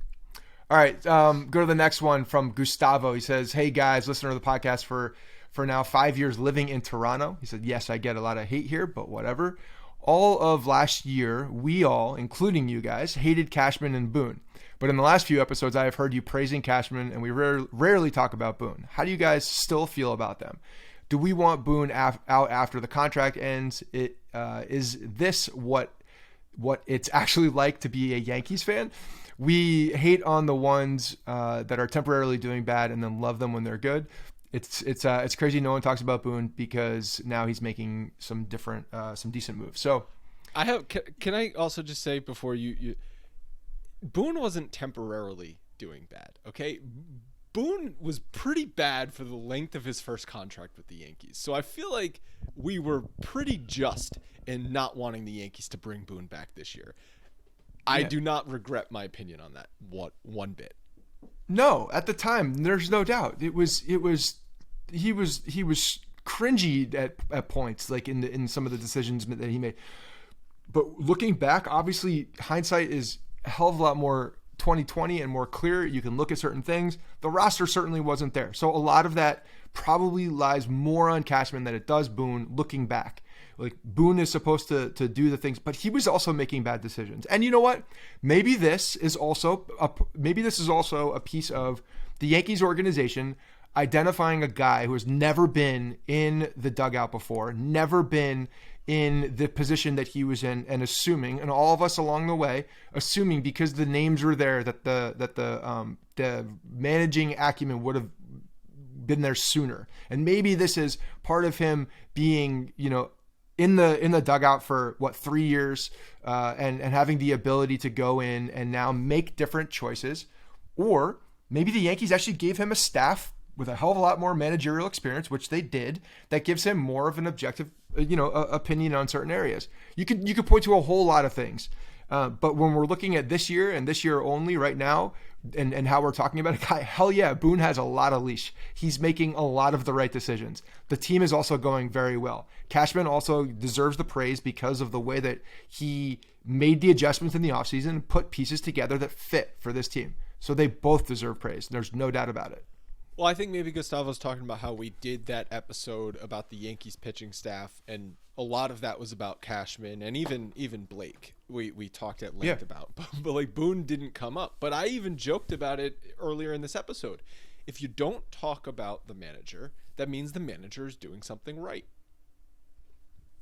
All right, go to the next one from Gustavo. He says, hey guys, listener of the podcast for now 5 years living in Toronto. He said, yes, I get a lot of hate here, but whatever. All of last year, we all, including you guys, hated Cashman and Boone. But in the last few episodes, I have heard you praising Cashman, and we rarely talk about Boone. How do you guys still feel about them? Do we want Boone out after the contract ends? Is this what it's actually like to be a Yankees fan? We hate on the ones that are temporarily doing bad and then love them when they're good. It's crazy no one talks about Boone because now he's making some decent moves. So can I also just say before you Boone wasn't temporarily doing bad, okay? Boone was pretty bad for the length of his first contract with the Yankees. So I feel like we were pretty just in not wanting the Yankees to bring Boone back this year. I do not regret my opinion on that one bit. No, at the time, there's no doubt. He was cringy at points, like in some of the decisions that he made. But looking back, obviously hindsight is a hell of a lot more 2020 and more clear. You can look at certain things. The roster certainly wasn't there. So a lot of that probably lies more on Cashman than it does Boone looking back. Like Boone is supposed to do the things, but he was also making bad decisions. And you know what? Maybe this is also a piece of the Yankees organization identifying a guy who has never been in the dugout before, never been in the position that he was in, and assuming, and all of us along the way, assuming because the names were there that the managing acumen would have been there sooner. And maybe this is part of him being, in the dugout for 3 years, and having the ability to go in and now make different choices. Or maybe the Yankees actually gave him a staff with a hell of a lot more managerial experience, which they did, that gives him more of an objective, opinion on certain areas. You could point to a whole lot of things. But when we're looking at this year and this year only right now, and how we're talking about a guy, hell yeah, Boone has a lot of leash. He's making a lot of the right decisions. The team is also going very well. Cashman also deserves the praise because of the way that he made the adjustments in the offseason and put pieces together that fit for this team. So they both deserve praise. There's no doubt about it. Well, I think maybe Gustavo's talking about how we did that episode about the Yankees pitching staff, and a lot of that was about Cashman and even Blake. we talked at length about, but like Boone didn't come up. But I even joked about it earlier in this episode. If you don't talk about the manager, that means the manager is doing something right.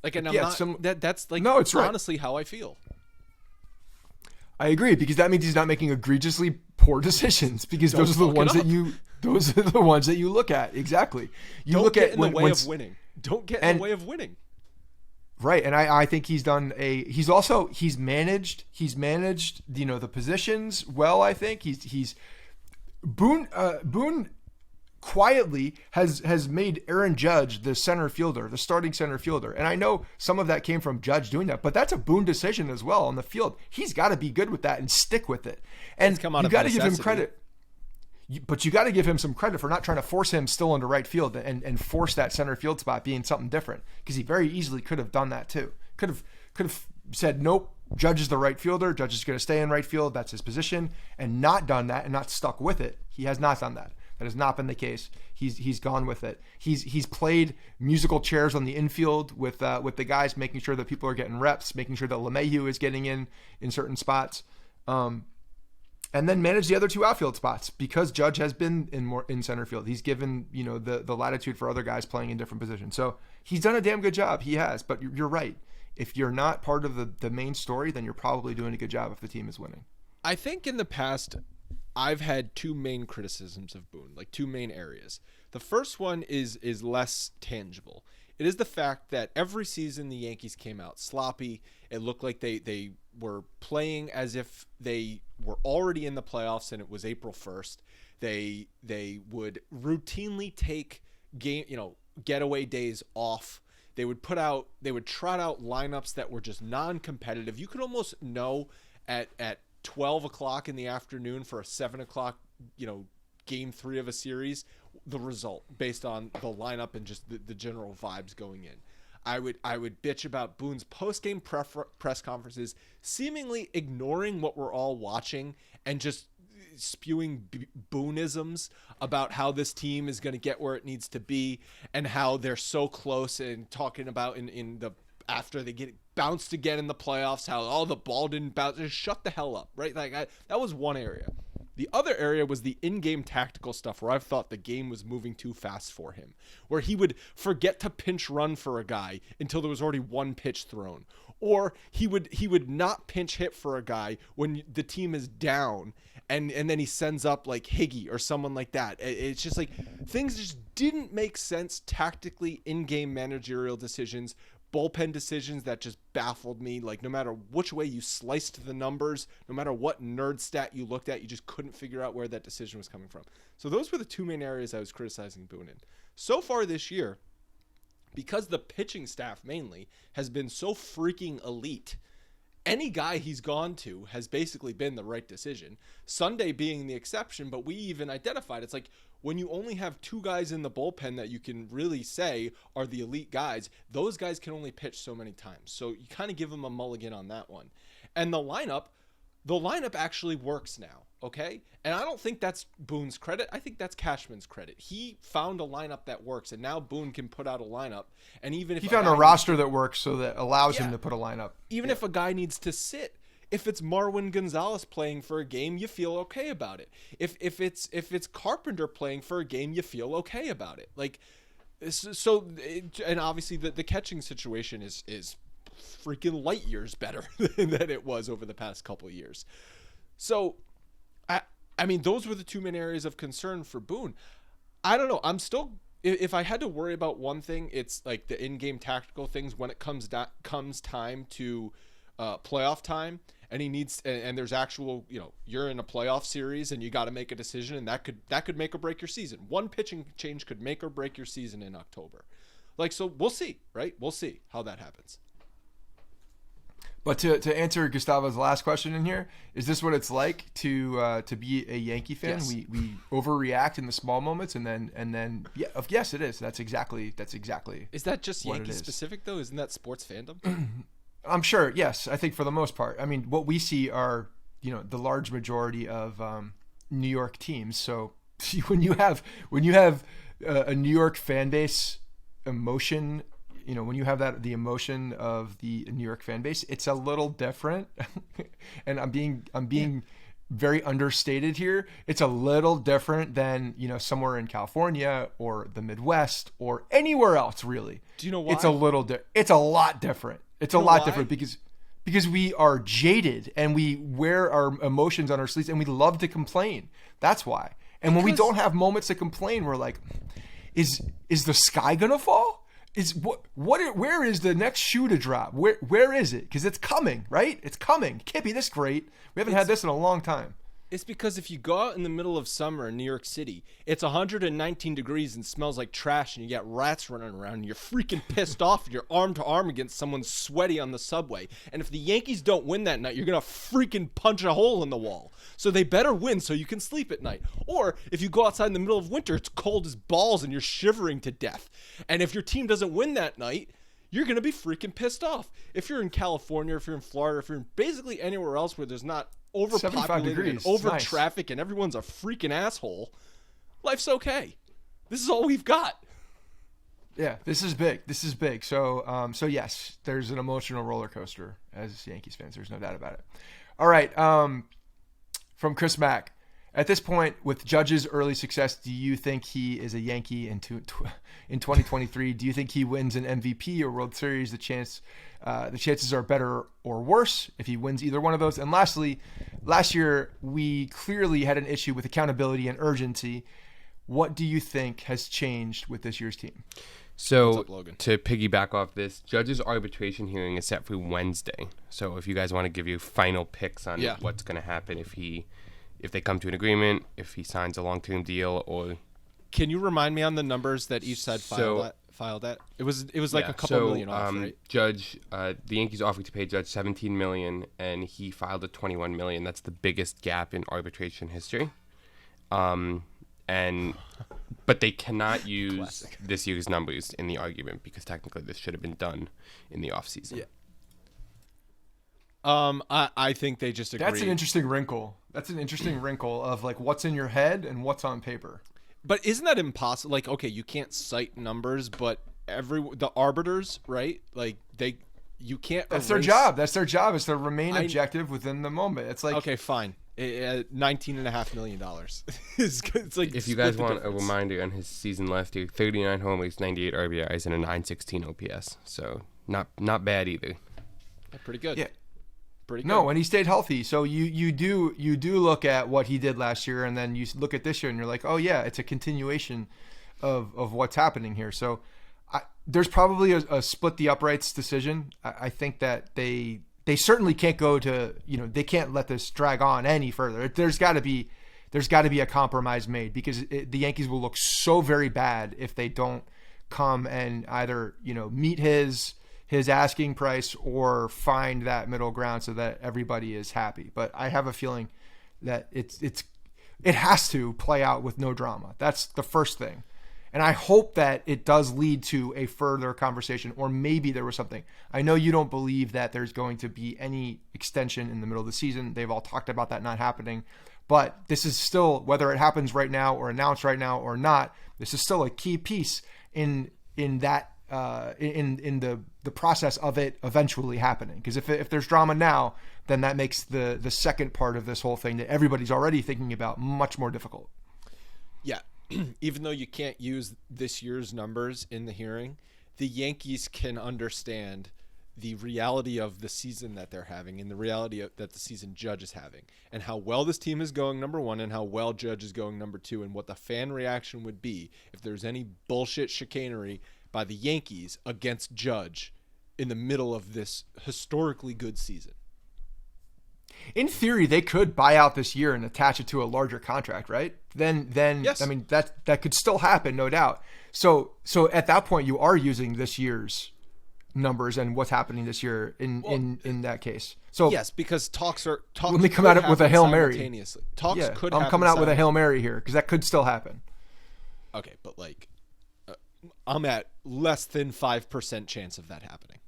Like, and I'm not, that's like, no, it's honestly how I feel. I agree, because that means he's not making egregiously poor decisions, because those are the ones that you look at. Exactly. You look at in the way of winning. Don't get in the way of winning. Right. And I think he's managed, the positions well. I think Boone quietly has made Aaron Judge the starting center fielder. And I know some of that came from Judge doing that, but that's a Boone decision as well on the field. He's got to be good with that and stick with it. And you got to give him credit. But you got to give him some credit for not trying to force him still into right field and force that center field spot being something different, because he very easily could have done that too. Could have said, nope, Judge is the right fielder. Judge is going to stay in right field. That's his position, and not done that and not stuck with it. He has not done that. That has not been the case. He's gone with it. He's played musical chairs on the infield with the guys, making sure that people are getting reps, making sure that LeMahieu is getting in certain spots. And then manage the other two outfield spots, because Judge has been in center field. He's given, the latitude for other guys playing in different positions. So he's done a damn good job. He has. But you're right. If you're not part of the main story, then you're probably doing a good job if the team is winning. I think in the past, I've had two main criticisms of Boone, like two main areas. The first one is less tangible. It is the fact that every season the Yankees came out sloppy. It looked like they were playing as if they were already in the playoffs and it was April 1st. They would routinely take getaway days off. They would trot out lineups that were just non-competitive. You could almost know at 12 o'clock in the afternoon for a 7 o'clock, game 3 of a series, the result based on the lineup and just the general vibes going in. I would bitch about Boone's post-game press conferences, seemingly ignoring what we're all watching and just spewing Booneisms about how this team is going to get where it needs to be and how they're so close, and talking about in the after they get bounced again in the playoffs, how the ball didn't bounce. Just shut the hell up, right? That was one area. The other area was the in-game tactical stuff, where I've thought the game was moving too fast for him, where he would forget to pinch run for a guy until there was already one pitch thrown, or he would not pinch hit for a guy when the team is down, and then he sends up like Higgy or someone like that. It's just like things just didn't make sense tactically. In-game managerial decisions, bullpen decisions that just baffled me. Like, no matter which way you sliced the numbers, no matter what nerd stat you looked at, you just couldn't figure out where that decision was coming from. So those were the two main areas I was criticizing Boone in. So far this year, because the pitching staff mainly has been so freaking elite, any guy he's gone to has basically been the right decision. Sunday being the exception, but we even identified, it's like, when you only have two guys in the bullpen that you can really say are the elite guys, those guys can only pitch so many times. So you kind of give them a mulligan on that one. And the lineup actually works now, okay? And I don't think that's Boone's credit. I think that's Cashman's credit. He found a lineup that works, and now Boone can put out a lineup. And even if he found a roster that works, so that allows him to put a lineup. Even if a guy needs to sit, if it's Marwin Gonzalez playing for a game, you feel okay about it. If it's Carpenter playing for a game, you feel okay about it. Like, so, and obviously the catching situation is freaking light years better than it was over the past couple of years. So, I mean, those were the two main areas of concern for Boone. I don't know. I'm still, if I had to worry about one thing, it's like the in-game tactical things when it comes time to playoff time, and he needs, and there's actual, you're in a playoff series and you got to make a decision, and that could make or break your season. One pitching change could make or break your season in October. Like, so we'll see, right? We'll see how that happens. But to answer Gustavo's last question in here, is this what it's like to be a Yankee fan? Yes. We overreact in the small moments, and then yes, it is. That's exactly. Is that just Yankee specific though? Isn't that sports fandom? I'm sure. Yes, I think for the most part. I mean, what we see are the large majority of New York teams. So when you have a New York fan base emotion when you have the emotion of the New York fan base, it's a little different. And I'm being very understated here. It's a little different than, somewhere in California or the Midwest or anywhere else, really. Do you know why? It's a lot different. It's a lot different because we are jaded and we wear our emotions on our sleeves and we love to complain. That's why. And when we don't have moments to complain, we're like, is the sky gonna fall? Where is the next shoe to drop? Where is it? Because it's coming, right? It's coming. It can't be this great. We haven't had this in a long time. It's because if you go out in the middle of summer in New York City, it's 119 degrees and smells like trash, and you got rats running around, and you're freaking pissed off, and you're arm to arm against someone sweaty on the subway. And if the Yankees don't win that night, you're going to freaking punch a hole in the wall. So they better win so you can sleep at night. Or if you go outside in the middle of winter, it's cold as balls, and you're shivering to death. And if your team doesn't win that night, you're going to be freaking pissed off. If you're in California, if you're in Florida, if you're in basically anywhere else where there's not overpopulated and over traffic and everyone's a freaking asshole, life's okay. This is all we've got. Yeah, this is big. So yes, there's an emotional roller coaster as Yankees fans. There's no doubt about it. All right. From Chris Mack. At this point, with Judge's early success, do you think he is a Yankee in 2023? Do you think he wins an MVP or World Series? The chances are better or worse if he wins either one of those. And lastly, last year we clearly had an issue with accountability and urgency. What do you think has changed with this year's team? So to piggyback off this, Judge's arbitration hearing is set for Wednesday. So if you guys want to give your final picks on what's going to happen if they come to an agreement, if he signs a long-term deal, or... Can you remind me on the numbers that each side filed at? It was like a couple million off, right? Judge, the Yankees offered to pay Judge $17 million, and he filed a $21 million. That's the biggest gap in arbitration history. But they cannot use this year's numbers in the argument because technically this should have been done in the offseason. Yeah. I think they just agree. That's an interesting wrinkle. Of like what's in your head and what's on paper. But isn't that impossible? Like, okay, you can't cite numbers, but the arbiters, right? Like you can't. That's their job. That's their job is to remain objective within the moment. It's like, okay, fine. $19.5 million. It's like, if you guys want a reminder on his season last year, 39 homers, 98 RBIs, and a 916 OPS. So not bad either. Pretty good. Yeah. Pretty good. No, and he stayed healthy. So you do look at what he did last year, and then you look at this year, and you're like, oh yeah, it's a continuation of what's happening here. So there's probably a split the uprights decision. I think that they certainly can't go to, they can't let this drag on any further. There's got to be a compromise made because the Yankees will look so very bad if they don't come and either meet his asking price or find that middle ground so that everybody is happy. But I have a feeling that it has to play out with no drama. That's the first thing. And I hope that it does lead to a further conversation, or maybe there was something. I know you don't believe that there's going to be any extension in the middle of the season. They've all talked about that not happening. But this is still, whether it happens right now or announced right now or not, this is still a key piece in that in the process of it eventually happening. Because if there's drama now, then that makes the second part of this whole thing that everybody's already thinking about much more difficult. Yeah. Even though you can't use this year's numbers in the hearing, the Yankees can understand the reality of the season that they're having and the reality that the season Judge is having and how well this team is going, number one, and how well Judge is going, number two, and what the fan reaction would be if there's any bullshit chicanery by the Yankees against Judge in the middle of this historically good season. In theory, they could buy out this year and attach it to a larger contract, right? Then yes. I mean, that could still happen, no doubt. So at that point, you are using this year's numbers and what's happening this year in that case. So yes, because talks let me come out with a Hail Mary. I'm coming out with a Hail Mary here because that could still happen. Okay, but I'm at less than 5% chance of that happening.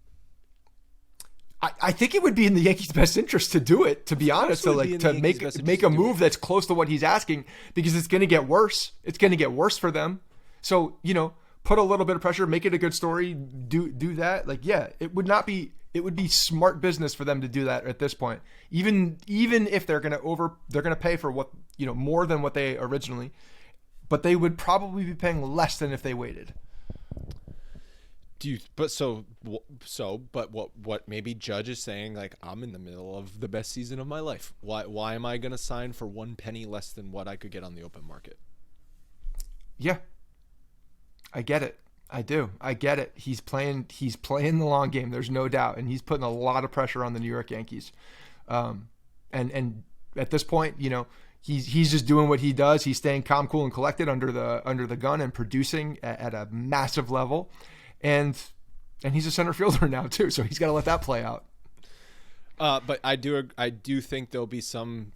I think it would be in the Yankees' best interest to do it, to be honest, to make a move that's close to what he's asking, because it's going to get worse. It's going to get worse for them. So, put a little bit of pressure, make it a good story, do that. Like, yeah, it would be smart business for them to do that at this point. Even if they're going to pay for what, more than what they originally, but they would probably be paying less than if they waited. But what maybe Judge is saying, like, I'm in the middle of the best season of my life. Why am I going to sign for 1 penny less than what I could get on the open market? Yeah. I get it. I do. I get it. He's playing the long game. There's no doubt. And he's putting a lot of pressure on the New York Yankees. And at this point, he's just doing what he does. He's staying calm, cool, and collected under the gun and producing at a massive level. And he's a center fielder now too, so he's got to let that play out. But I do think there'll be some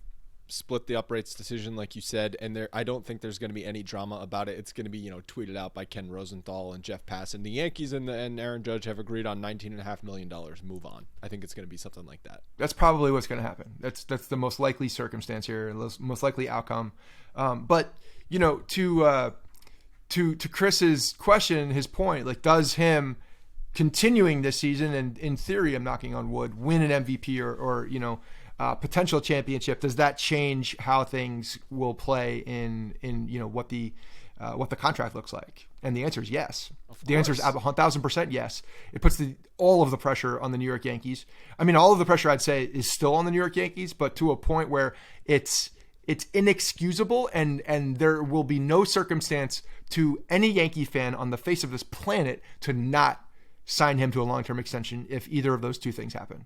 split the uprights decision, like you said, and I don't think there's going to be any drama about it. It's going to be tweeted out by Ken Rosenthal and Jeff Passan. The Yankees and Aaron Judge have agreed on $19.5 million. Move on. I think it's going to be something like that. That's probably what's going to happen. That's the most likely circumstance here, most likely outcome. But to Chris's question, his point, like, does him continuing this season, and in theory, I'm knocking on wood, win an MVP or potential championship, does that change how things will play in what the contract looks like? And the answer is yes. The answer is 1,000% yes. It puts all of the pressure on the New York Yankees. I mean, all of the pressure, I'd say, is still on the New York Yankees, but to a point where it's inexcusable, and there will be no circumstance to any Yankee fan on the face of this planet to not sign him to a long-term extension if either of those two things happen.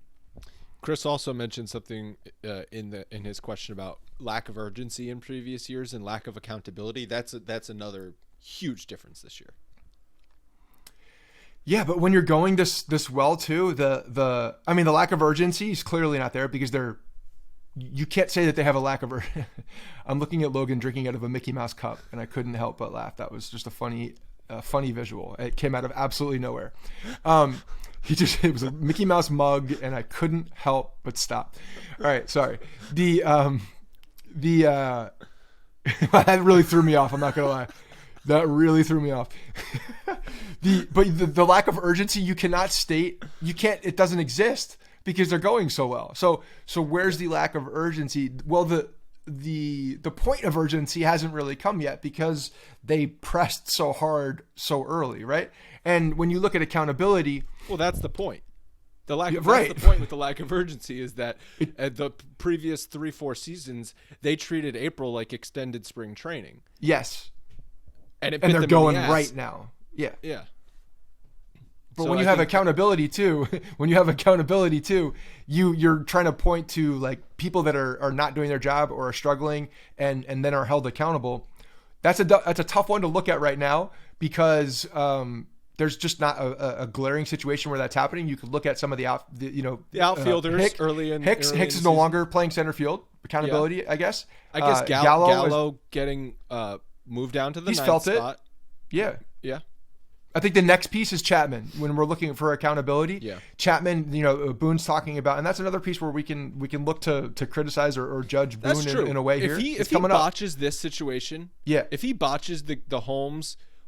Chris also mentioned something in his question about lack of urgency in previous years and lack of accountability. That's another huge difference this year. Yeah, but when you're going this well too, the lack of urgency is clearly not there because you can't say that they have a lack of urgency. I'm looking at Logan drinking out of a Mickey Mouse cup, and I couldn't help but laugh. That was just a funny visual. It came out of absolutely nowhere. It was a Mickey Mouse mug, and I couldn't help but stop. All right, sorry. That really threw me off. I'm not gonna lie. That really threw me off. The lack of urgency, you cannot state. You can't. It doesn't exist because they're going so well. So where's the lack of urgency? Well, the point of urgency hasn't really come yet because they pressed so hard so early, right? And when you look at accountability, well, that's the point. That's right. the point with the lack of urgency is that at the previous 3-4 seasons, they treated April like extended spring training. Yes. And they're going right now. Yeah. Yeah. But when you have accountability too, you're trying to point to like people that are not doing their job or are struggling and then are held accountable. That's a tough one to look at right now because there's just not a glaring situation where that's happening. You could look at some of the outfielders Hicks is no longer playing center field. Accountability, yeah. I guess. Gallo getting moved down to the ninth spot. Yeah. Yeah. I think the next piece is Chapman when we're looking for accountability. Yeah. Chapman, Boone's talking about, and that's another piece where we can look to criticize or judge Boone in a way here. If he botches this situation, yeah. If he botches the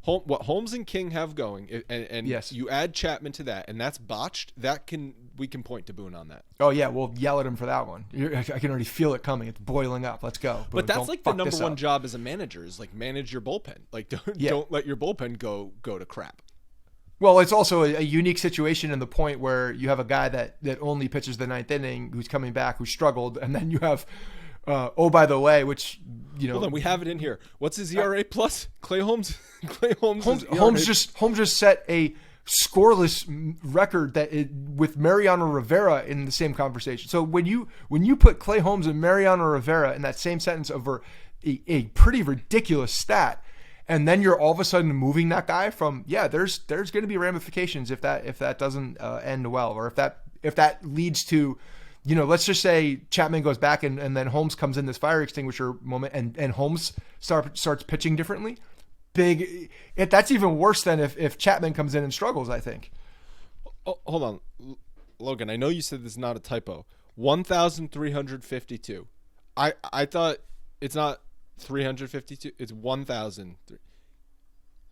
what Holmes and King have going, and yes. You add Chapman to that, and that's botched, we can point to Boone on that. Oh yeah, we'll yell at him for that one. I can already feel it coming. It's boiling up. Let's go. Boone, but that's like the number one job as a manager is like manage your bullpen. Like don't let your bullpen go to crap. Well, it's also a unique situation in the point where you have a guy that only pitches the ninth inning, who's coming back, who struggled, and then you have, by the way, which Hold on, we have it in here. What's his ERA plus? Clay Holmes. Holmes just set a scoreless record with Mariano Rivera in the same conversation. So when you put Clay Holmes and Mariano Rivera in that same sentence over a pretty ridiculous stat. And then you're all of a sudden moving that guy from, there's going to be ramifications if that doesn't end well, or if that leads to, let's just say Chapman goes back and then Holmes comes in this fire extinguisher moment and Holmes starts pitching differently. That's even worse than if Chapman comes in and struggles, I think. Oh, hold on, Logan. I know you said this is not a typo. 1,352. I thought it's not 352. It's 1,000.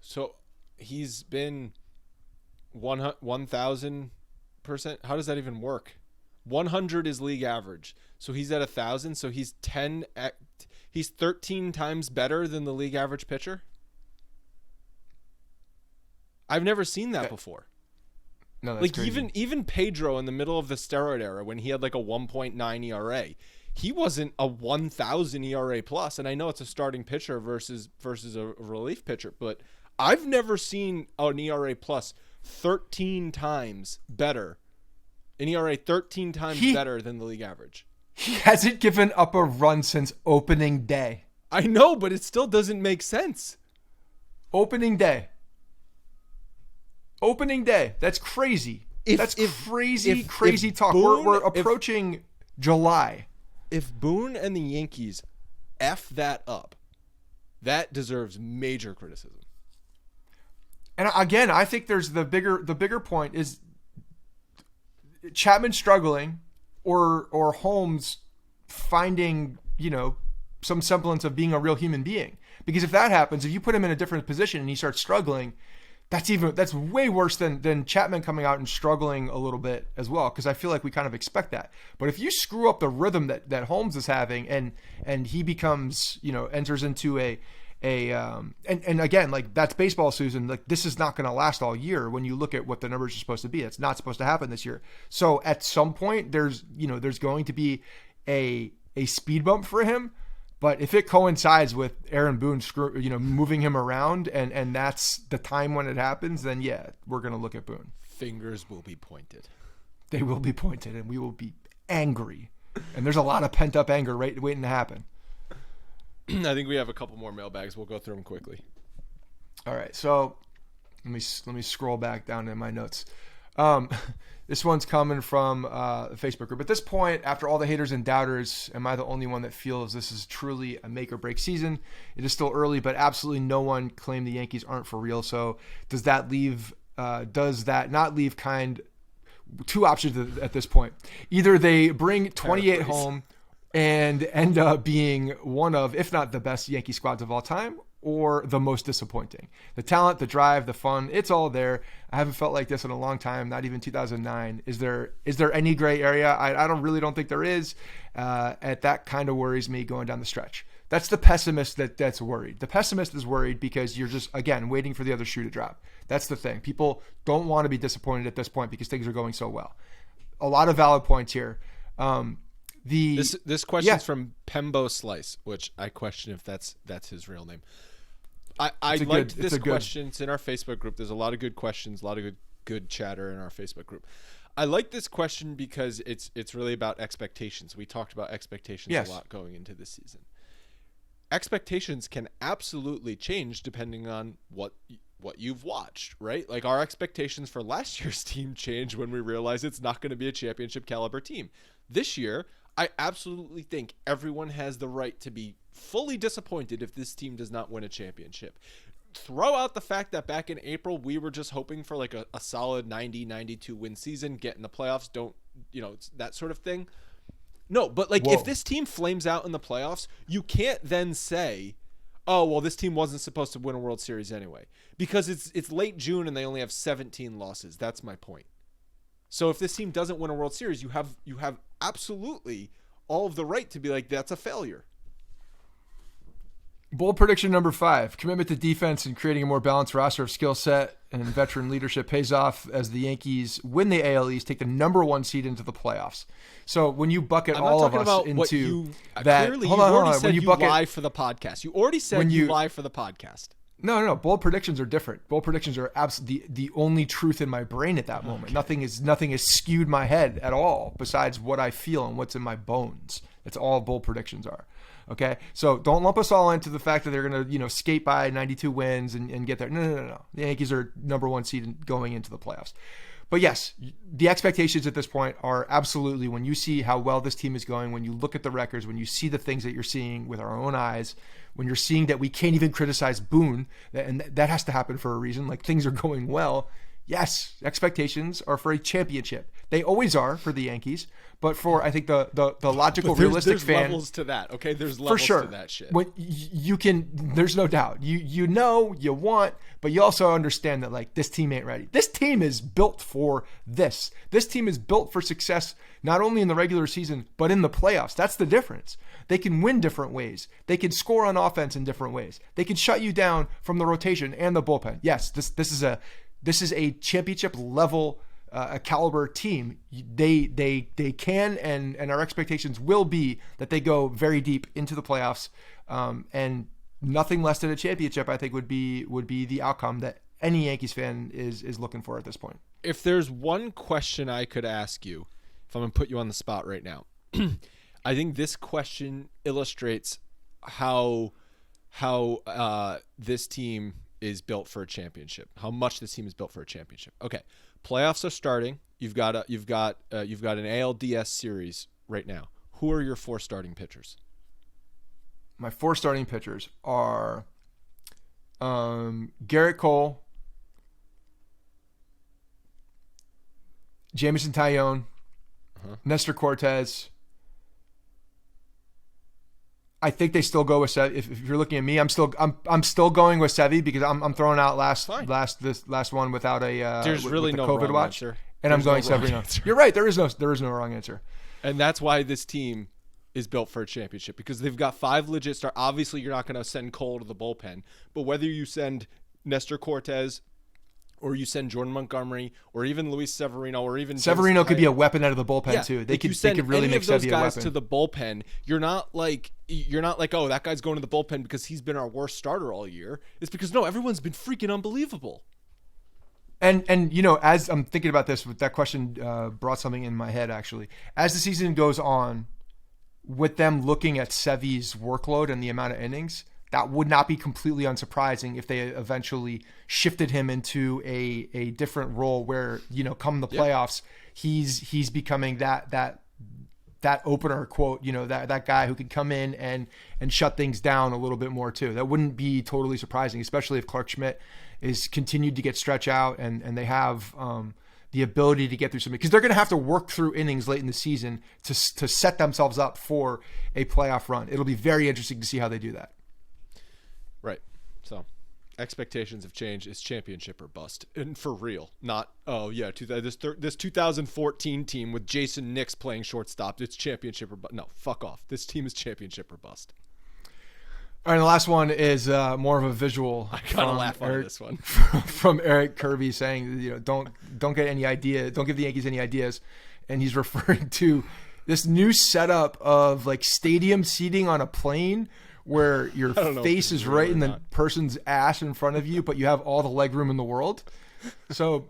So he's been 1,000%. How does that even work? 100 is league average. So he's at 1,000. So he's 13 times better than the league average pitcher. I've never seen that before. No, that's like crazy. even Pedro in the middle of the steroid era when he had like a 1.9 ERA, he wasn't a 1,000 ERA plus. And I know it's a starting pitcher versus a relief pitcher, but I've never seen an ERA plus 13 times better. An ERA 13 times better than the league average. He hasn't given up a run since opening day. I know, but it still doesn't make sense. Opening day. That's crazy. That's crazy talk. Boone, we're approaching July. If Boone and the Yankees F that up, that deserves major criticism. And again, I think there's the bigger point is Chapman struggling or Holmes finding, some semblance of being a real human being. Because if that happens, if you put him in a different position and he starts struggling, that's way worse than Chapman coming out and struggling a little bit as well. Because I feel like we kind of expect that. But if you screw up the rhythm that Holmes is having and he becomes, enters into and again, like that's baseball season. Like this is not going to last all year. When you look at what the numbers are supposed to be, it's not supposed to happen this year. So at some point, there's going to be a speed bump for him. But if it coincides with Aaron Boone, moving him around, and that's the time when it happens, then yeah, we're going to look at Boone. Fingers will be pointed. They will be pointed, and we will be angry. And there's a lot of pent up anger waiting to happen. I think we have a couple more mailbags. We'll go through them quickly. All right, so let me scroll back down in my notes. This one's coming from the Facebook group. At this point, after all the haters and doubters, am I the only one that feels this is truly a make or break season? It is still early, but absolutely no one claimed the Yankees aren't for real. So does that not leave two options at this point? Either they bring 28 home and end up being one of, if not the best Yankee squads of all time, or the most disappointing. The talent, the drive, the fun, it's all there. I haven't felt like this in a long time, not even 2009. Is there any gray area? I really don't think there is. That kind of worries me going down the stretch. That's the pessimist that's worried. The pessimist is worried because you're just, again, waiting for the other shoe to drop. That's the thing. People don't want to be disappointed at this point because things are going so well. A lot of valid points here. This question's from Pembo Slice, which I question if that's his real name. I liked this question. It's in our Facebook group. There's a lot of good questions, a lot of good chatter in our Facebook group. I like this question because it's really about expectations. We talked about expectations a lot going into this season. Expectations can absolutely change depending on what you've watched, right? Like our expectations for last year's team changed when we realized it's not going to be a championship caliber team. This year, I absolutely think everyone has the right to be fully disappointed if this team does not win a championship. Throw out the fact that back in April, we were just hoping for like a solid 90-92 win season, get in the playoffs, that sort of thing. No, but like if this team flames out in the playoffs, you can't then say, oh, well, this team wasn't supposed to win a World Series anyway, because it's late June and they only have 17 losses. That's my point. So if this team doesn't win a World Series, you have absolutely all of the right to be like, that's a failure. Bold prediction number 5, commitment to defense and creating a more balanced roster of skill set and veteran leadership pays off as the Yankees win the AL East, take the number 1 seed into the playoffs. So when you bucket all of us into that, clearly you already said you lie for the podcast. You already said you lie for the podcast. No. Bold predictions are different. Bold predictions are absolutely the only truth in my brain at that moment. Nothing is skewed my head at all besides what I feel and what's in my bones. That's all bold predictions are. Okay, so don't lump us all into the fact that they're going to skate by 92 wins and get there. No. The Yankees are number 1 seed going into the playoffs. But yes, the expectations at this point are absolutely, when you see how well this team is going, when you look at the records, when you see the things that you're seeing with our own eyes, when you're seeing that we can't even criticize Boone, and that has to happen for a reason, like things are going well, Yes, expectations are for a championship. They always are for the Yankees, but for I think the logical, realistic fan. There's levels to that, okay? There's levels for sure. to that shit. When you can, there's no doubt. You know, you want, but you also understand that like this team ain't ready. This team is built for this. This team is built for success, not only in the regular season but in the playoffs. That's the difference. They can win different ways. They can score on offense in different ways. They can shut you down from the rotation and the bullpen. Yes, this is a championship level a caliber team. They can and our expectations will be that they go very deep into the playoffs, and nothing less than a championship I think would be the outcome that any Yankees fan is looking for at this point. If there's one question I could ask you, if I'm gonna put you on the spot right now, I think this question illustrates how this team is built for a championship. How much this team is built for a championship. Okay, playoffs are starting. You've got an ALDS series right now. Who are your 4 starting pitchers? My 4 starting pitchers are Garrett Cole, Jameson Taillon, Nestor Cortez. I think they still go with Sevy. If you're looking at me, I'm still going with Sevy because I'm throwing out last one without a there's really no COVID wrong watch, answer. and I'm going Severino. You're right. There is no wrong answer, and that's why this team is built for a championship because they've got 5 legit stars. Obviously, you're not going to send Cole to the bullpen, but whether you send Nestor Cortez or you send Jordan Montgomery or even Luis Severino or even Severino could be a weapon out of the bullpen too. They could really make those Sevy guys a weapon to the bullpen. You're not like oh, that guy's going to the bullpen because he's been our worst starter all year. It's because no, everyone's been freaking unbelievable. And you know, as I'm thinking about this, with that question brought something in my head actually. As the season goes on, with them looking at Sevy's workload and the amount of innings, that would not be completely unsurprising if they eventually shifted him into a different role where, you know, come the playoffs, he's becoming that opener quote, you know, that guy who can come in and shut things down a little bit more too. That wouldn't be totally surprising, especially if Clark Schmidt is continued to get stretch out and they have the ability to get through something, because they're going to have to work through innings late in the season to set themselves up for a playoff run. It'll be very interesting to see how they do that. Right. So expectations have changed. It's championship or bust. And for real, not, oh yeah, this 2014 team with Jason Nix playing shortstop, it's championship or bust. No, fuck off. This team is championship or bust. All right, and the last one is more of a visual. I gotta laugh on this one. From Eric Kirby saying, you know, don't get any idea, don't give the Yankees any ideas, and he's referring to this new setup of like stadium seating on a plane where your face is right in the person's ass in front of you, but you have all the leg room in the world. So,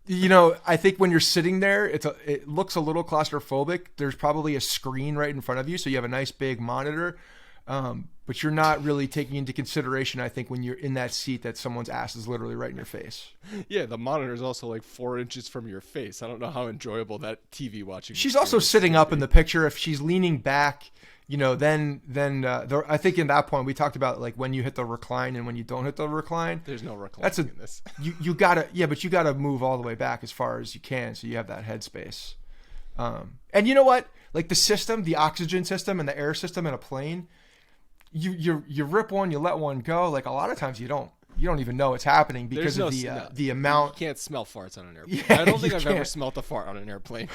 you know, I think when you're sitting there, it looks a little claustrophobic. There's probably a screen right in front of you, so you have a nice big monitor. But you're not really taking into consideration, I think, when you're in that seat, that someone's ass is literally right in your face. Yeah, the monitor is also like 4 inches from your face. I don't know how enjoyable that TV watching. She's also sitting up in the picture. If she's leaning back, you know, then I think in that point we talked about like when you hit the recline and when you don't hit the recline. There's no recline in this. You gotta move all the way back as far as you can, so you have that headspace. And you know what? Like the system, the oxygen system and the air system in a plane. You rip one, you let one go. Like a lot of times you don't even know it's happening because of the amount. You can't smell farts on an airplane. Yeah, I don't think I've ever smelled a fart on an airplane.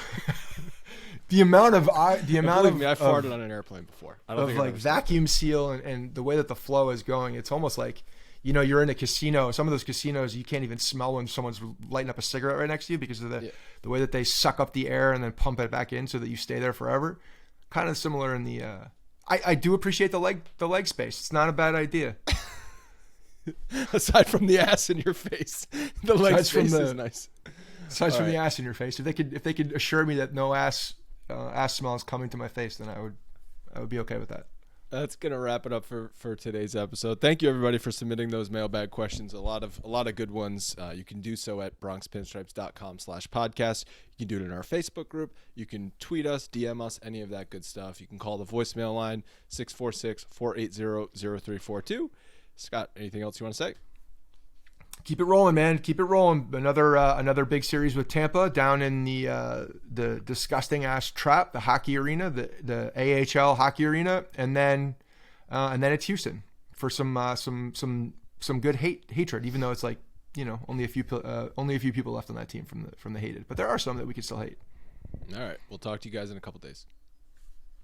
the amount of I farted on an airplane before. I don't think like vacuum seal and the way that the flow is going. It's almost like, you know, you're in a casino. Some of those casinos you can't even smell when someone's lighting up a cigarette right next to you because of the way that they suck up the air and then pump it back in so that you stay there forever. Kind of similar in the. I do appreciate the leg space. It's not a bad idea. Aside from the ass in your face, the leg space is nice. Aside from the ass in your face, if they could assure me that no ass smell is coming to my face, then I would be okay with that. That's gonna wrap it up for today's episode. Thank you everybody for submitting those mailbag questions. A lot of good ones. You can do so at bronxpinstripes.com/podcast. You can do it in our Facebook group. You can tweet us, DM us, any of that good stuff. You can call the voicemail line 646-480-0342. Scott, anything else you want to say? Keep it rolling, man. Keep it rolling. Another big series with Tampa down in the disgusting ass trap, the hockey arena, the AHL hockey arena, and then it's Houston for some good hatred. Even though it's like, you know, only a few people left on that team from the hated, but there are some that we can still hate. All right, we'll talk to you guys in a couple days.